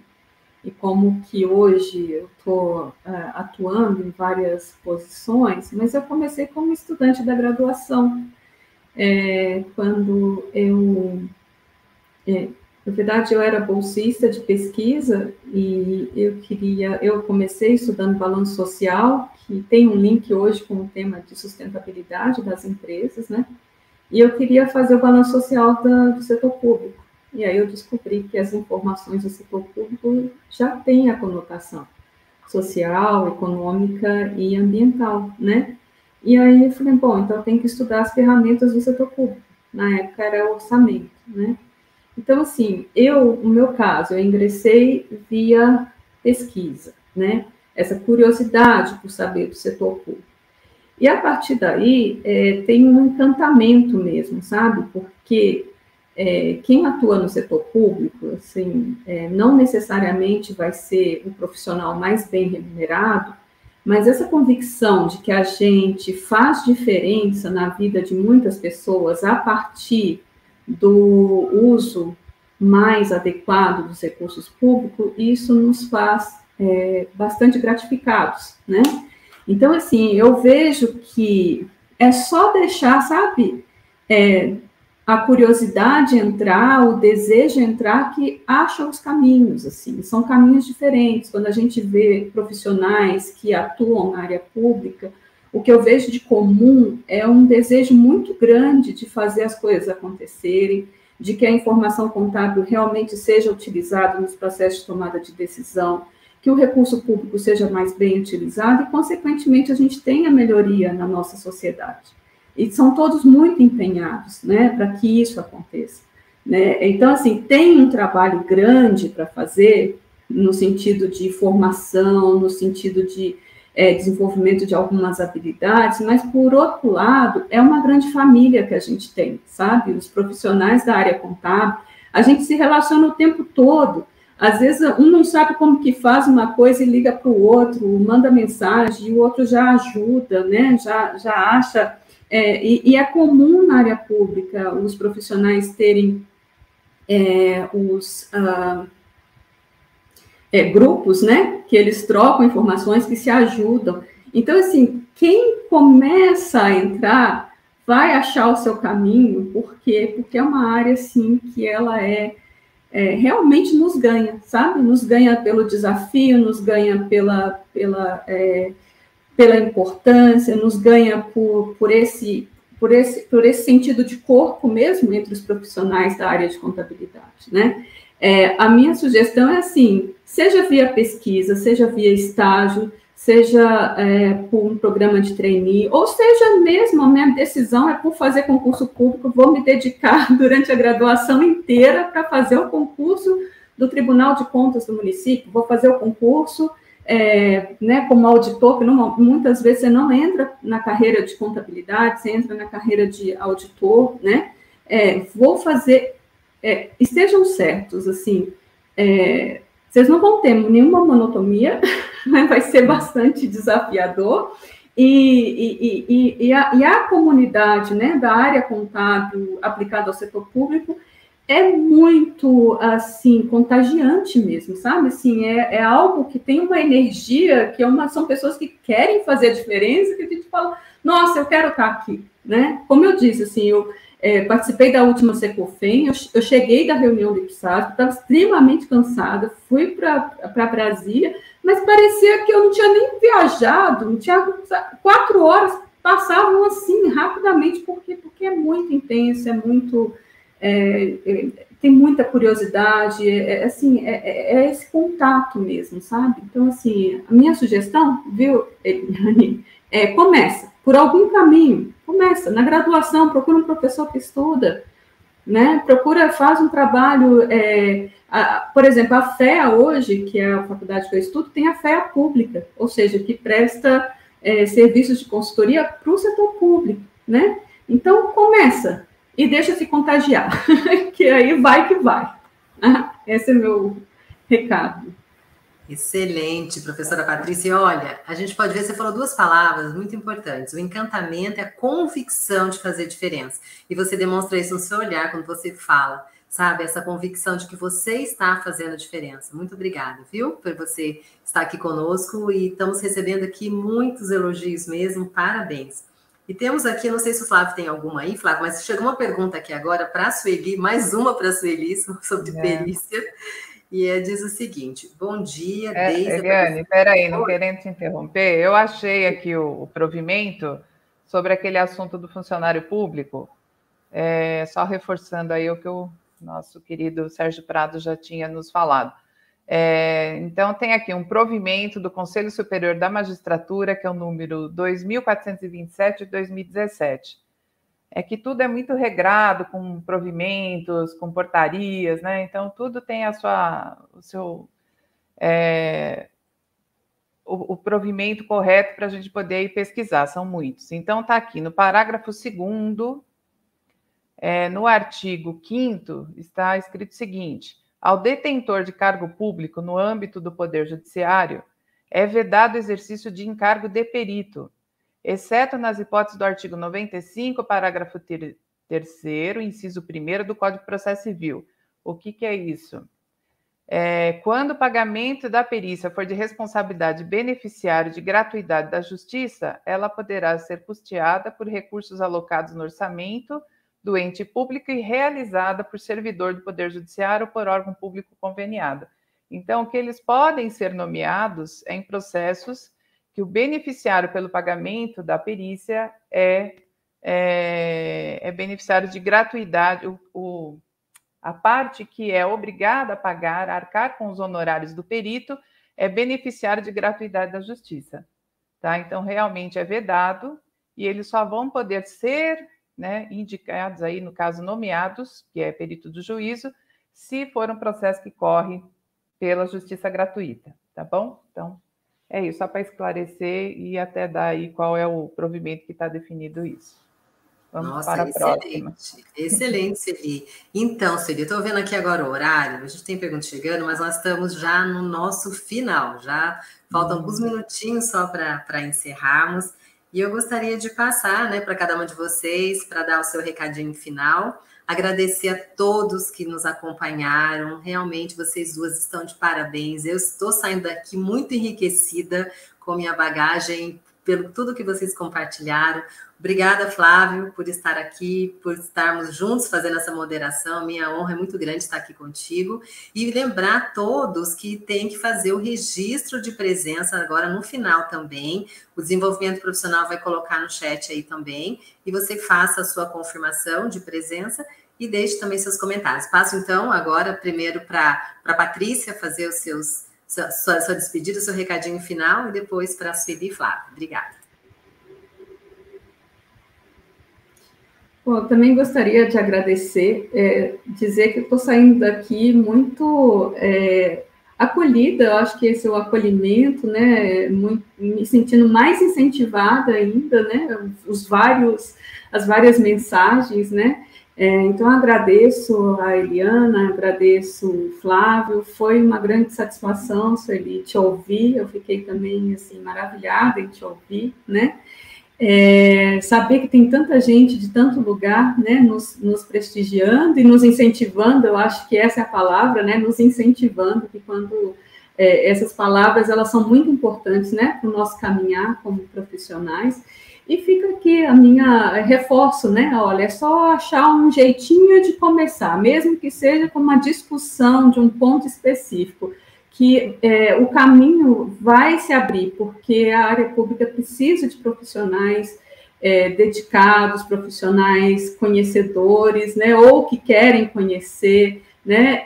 S5: como que hoje eu estou atuando em várias posições, mas eu comecei como estudante da graduação, quando na verdade, eu era bolsista de pesquisa e eu comecei estudando balanço social, que tem um link hoje com o tema de sustentabilidade das empresas, né? E eu queria fazer o balanço social do setor público. E aí eu descobri que as informações do setor público já têm a conotação social, econômica e ambiental, né? E aí eu falei, bom, então eu tenho que estudar as ferramentas do setor público. Na época era orçamento, né? Então, assim, no meu caso, eu ingressei via pesquisa, né? Essa curiosidade por saber do setor público. E, a partir daí, tem um encantamento mesmo, sabe? Porque quem atua no setor público, assim, não necessariamente vai ser o profissional mais bem remunerado, mas essa convicção de que a gente faz diferença na vida de muitas pessoas a partir do uso mais adequado dos recursos públicos, isso nos faz bastante gratificados, né? Então, assim, eu vejo que é só deixar, sabe, a curiosidade entrar, o desejo entrar, que acha os caminhos, assim, são caminhos diferentes. Quando a gente vê profissionais que atuam na área pública, o que eu vejo de comum é um desejo muito grande de fazer as coisas acontecerem, de que a informação contábil realmente seja utilizada nos processos de tomada de decisão, que o recurso público seja mais bem utilizado e, consequentemente, a gente tenha melhoria na nossa sociedade. E são todos muito empenhados, né, para que isso aconteça, né? Então, assim, tem um trabalho grande para fazer no sentido de formação, no sentido de desenvolvimento de algumas habilidades, mas, por outro lado, é uma grande família que a gente tem, sabe? Os profissionais da área contábil, a gente se relaciona o tempo todo. Às vezes, um não sabe como que faz uma coisa e liga para o outro, manda mensagem, e o outro já ajuda, né? Já acha... E é comum na área pública os profissionais terem grupos, né, que eles trocam informações, que se ajudam. Então, assim, quem começa a entrar vai achar o seu caminho, porque é uma área, assim, que ela realmente nos ganha, sabe? Nos ganha pelo desafio, nos ganha pela importância, nos ganha por esse sentido de corpo mesmo entre os profissionais da área de contabilidade, né? A minha sugestão é assim, seja via pesquisa, seja via estágio, seja por um programa de trainee, ou seja mesmo, a minha decisão é por fazer concurso público, vou me dedicar durante a graduação inteira para fazer o concurso do Tribunal de Contas do município, vou fazer o concurso né, como auditor, que muitas vezes você não entra na carreira de contabilidade, você entra na carreira de auditor, né? Vou fazer, estejam certos, assim, vocês não vão ter nenhuma monotonia, né? Vai ser bastante desafiador, e a comunidade, né, da área contábil aplicada ao setor público é muito, assim, contagiante mesmo, sabe? Assim, é algo que tem uma energia, são pessoas que querem fazer a diferença, que a gente fala, nossa, eu quero estar aqui, né? Como eu disse, assim, eu participei da última Secofem, eu cheguei da reunião do IPSASP, estava extremamente cansada, fui para Brasília, mas parecia que eu não tinha nem viajado, não tinha 4 horas passavam assim, rapidamente, porque é muito intenso, muito... tem muita curiosidade, assim, esse contato mesmo, sabe? Então, assim, a minha sugestão, viu, Eliane, começa por algum caminho, começa na graduação, procura um professor que estuda, né? Faz um trabalho, por exemplo, a FEA hoje, que é a faculdade que eu estudo, tem a FEA pública, ou seja, que presta serviços de consultoria para o setor público, né? Então, começa e deixa se contagiar, que aí vai que vai. Esse é meu recado.
S2: Excelente, professora Patrícia. Olha, a gente pode ver, você falou 2 palavras muito importantes. O encantamento é a convicção de fazer diferença. E você demonstra isso no seu olhar quando você fala, sabe? Essa convicção de que você está fazendo a diferença. Muito obrigada, viu? Por você estar aqui conosco, e estamos recebendo aqui muitos elogios mesmo. Parabéns. E temos aqui, não sei se o Flávio tem alguma aí, Flávio, mas chegou uma pergunta aqui agora para a Sueli, mais uma para a Sueli, sobre perícia. E diz o seguinte: bom dia, desde...
S4: Eliane, peraí, não querendo te interromper, eu achei aqui o provimento sobre aquele assunto do funcionário público, só reforçando aí o que o nosso querido Sérgio Prado já tinha nos falado. Então, tem aqui um provimento do Conselho Superior da Magistratura, que é o número 2427 de 2017. É que tudo é muito regrado, com provimentos, com portarias, né? Então, tudo tem o provimento correto para a gente poder ir pesquisar, são muitos. Então, está aqui no parágrafo 2º, No artigo 5º está escrito o seguinte: ao detentor de cargo público no âmbito do Poder Judiciário é vedado o exercício de encargo de perito, exceto nas hipóteses do artigo 95, parágrafo 3º, inciso 1º do Código de Processo Civil. O que é isso? Quando o pagamento da perícia for de responsabilidade beneficiário de gratuidade da Justiça, ela poderá ser custeada por recursos alocados no orçamento do ente público e realizada por servidor do Poder Judiciário ou por órgão público conveniado. Então, que eles podem ser nomeados em processos que o beneficiário pelo pagamento da perícia é beneficiário de gratuidade, a parte que é obrigada a pagar, a arcar com os honorários do perito, é beneficiário de gratuidade da Justiça. Tá? Então, realmente é vedado e eles só vão poder ser, né, indicados aí, no caso, nomeados, que é perito do juízo, se for um processo que corre pela justiça gratuita, tá bom? Então, é isso, só para esclarecer e até dar aí qual é o provimento que está definido isso. Vamos
S2: Nossa,
S4: para a próxima.
S2: Excelente, Celi. Então, Celi, eu estou vendo aqui agora o horário, a gente tem perguntas chegando, mas nós estamos já no nosso final, já faltam alguns minutinhos só para encerrarmos, e eu gostaria de passar, né, para cada uma de vocês, para dar o seu recadinho final, agradecer a todos que nos acompanharam, realmente vocês duas estão de parabéns, eu estou saindo daqui muito enriquecida com minha bagagem, pelo tudo que vocês compartilharam. Obrigada, Flávio, por estar aqui, por estarmos juntos fazendo essa moderação. Minha honra é muito grande estar aqui contigo. E lembrar a todos que tem que fazer o registro de presença agora no final também. O desenvolvimento profissional vai colocar no chat aí também. E você faça a sua confirmação de presença e deixe também seus comentários. Passo, então, agora primeiro para a Patrícia fazer os sua despedida, seu recadinho final, e depois para a Sueli e Flávio. Obrigada.
S5: Bom, eu também gostaria de agradecer, dizer que eu estou saindo daqui muito acolhida, eu acho que esse é o acolhimento, né, me sentindo mais incentivada ainda, né, as várias mensagens, né, então agradeço a Eliana, agradeço o Flávio, foi uma grande satisfação, Sueli, te ouvir, eu fiquei também, assim, maravilhada em te ouvir, né, saber que tem tanta gente de tanto lugar, né, nos prestigiando e nos incentivando, eu acho que essa é a palavra, né, nos incentivando, que quando essas palavras, elas são muito importantes, né, para o nosso caminhar como profissionais. E fica aqui a minha reforço, né? Olha, é só achar um jeitinho de começar, mesmo que seja com uma discussão de um ponto específico, que o caminho vai se abrir, porque a área pública precisa de profissionais dedicados, profissionais conhecedores, né? Ou que querem conhecer, né?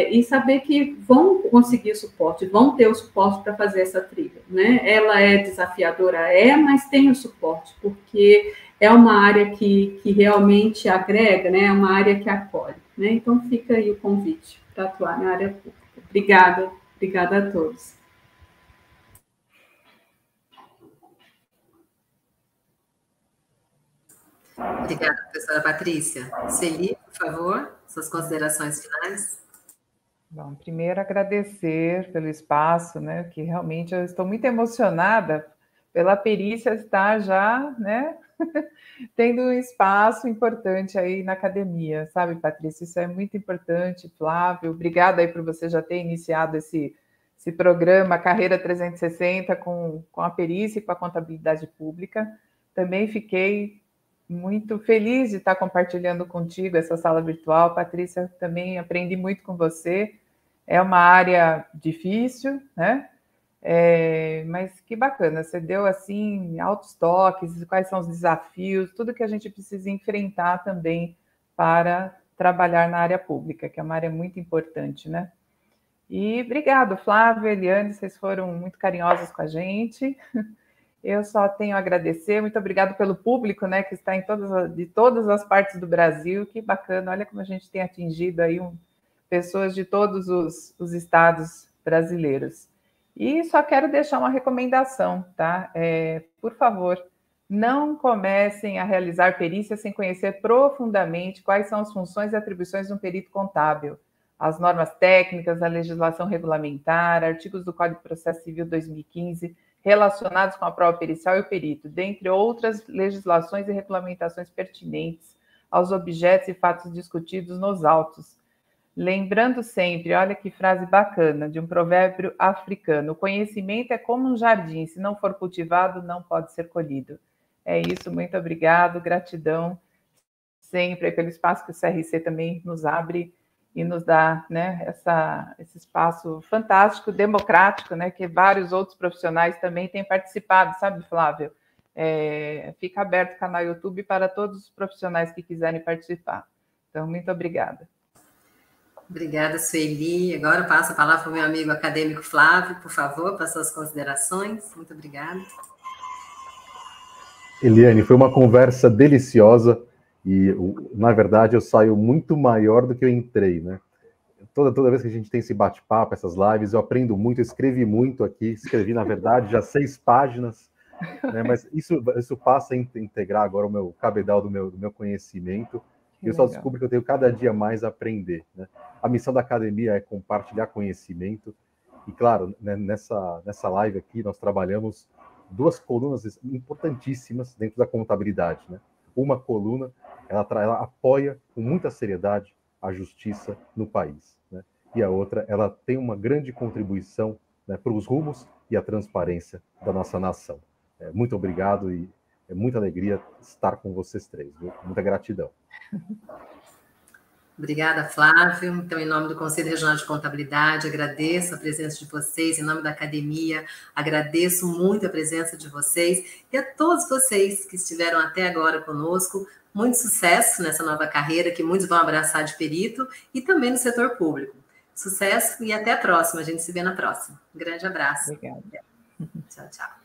S5: E saber que vão conseguir suporte, vão ter o suporte para fazer essa trilha, né? Ela é desafiadora, mas tem o suporte, porque é uma área que realmente agrega, né? É uma área que acolhe, né? Então fica aí o convite para atuar na área pública. Obrigada a todos.
S2: Obrigada, professora Patrícia. Sueli, por favor, suas considerações finais.
S4: Bom, primeiro agradecer pelo espaço, né, que realmente eu estou muito emocionada pela perícia estar já, né, tendo um espaço importante aí na academia, sabe, Patrícia? Isso é muito importante, Flávio. Obrigada aí por você já ter iniciado esse programa Carreira 360 com a perícia e com a contabilidade pública. Também fiquei muito feliz de estar compartilhando contigo essa sala virtual. Patrícia, também aprendi muito com você. É uma área difícil, né? Mas que bacana, você deu assim altos toques, quais são os desafios, tudo que a gente precisa enfrentar também para trabalhar na área pública, que é uma área muito importante, né? E obrigado, Flávio, Eliane, vocês foram muito carinhosos com a gente. Eu só tenho a agradecer, muito obrigado pelo público, né, que está de todas as partes do Brasil, que bacana, olha como a gente tem atingido aí pessoas de todos os estados brasileiros. E só quero deixar uma recomendação, tá? Por favor, não comecem a realizar perícia sem conhecer profundamente quais são as funções e atribuições de um perito contábil, as normas técnicas, a legislação regulamentar, artigos do Código de Processo Civil 2015, relacionados com a prova pericial e o perito, dentre outras legislações e regulamentações pertinentes aos objetos e fatos discutidos nos autos. Lembrando sempre, olha que frase bacana, de um provérbio africano: o conhecimento é como um jardim, se não for cultivado, não pode ser colhido. É isso, muito obrigado, gratidão sempre pelo espaço que o CRC também nos abre e nos dá, né, esse espaço fantástico, democrático, né, que vários outros profissionais também têm participado, sabe, Flávio? Fica aberto o canal YouTube para todos os profissionais que quiserem participar. Então, muito obrigada.
S2: Obrigada, Sueli. Agora eu passo a palavra para o meu amigo acadêmico Flávio, por favor, para suas considerações. Muito obrigada.
S3: Eliane, foi uma conversa deliciosa e, na verdade, eu saio muito maior do que eu entrei, né? Toda vez que a gente tem esse bate-papo, essas lives, eu aprendo muito, eu escrevi muito aqui, escrevi, na verdade, já 6 páginas, né? Mas isso passa a integrar agora o meu cabedal do meu conhecimento, e eu só descubro que eu tenho cada dia mais a aprender, né? A missão da academia é compartilhar conhecimento, e, claro, né, nessa live aqui, nós trabalhamos 2 colunas importantíssimas dentro da contabilidade, né? Uma coluna, ela apoia com muita seriedade a justiça no país, né? E a outra, ela tem uma grande contribuição, né, para os rumos e a transparência da nossa nação. Muito obrigado e é muita alegria estar com vocês 3, viu? Muita gratidão.
S2: Obrigada, Flávio. Então, em nome do Conselho Regional de Contabilidade, agradeço a presença de vocês, em nome da academia, agradeço muito a presença de vocês e a todos vocês que estiveram até agora conosco. Muito sucesso nessa nova carreira, que muitos vão abraçar de perito, e também no setor público. Sucesso e até a próxima. A gente se vê na próxima. Um grande abraço.
S4: Obrigada.
S2: Tchau, tchau.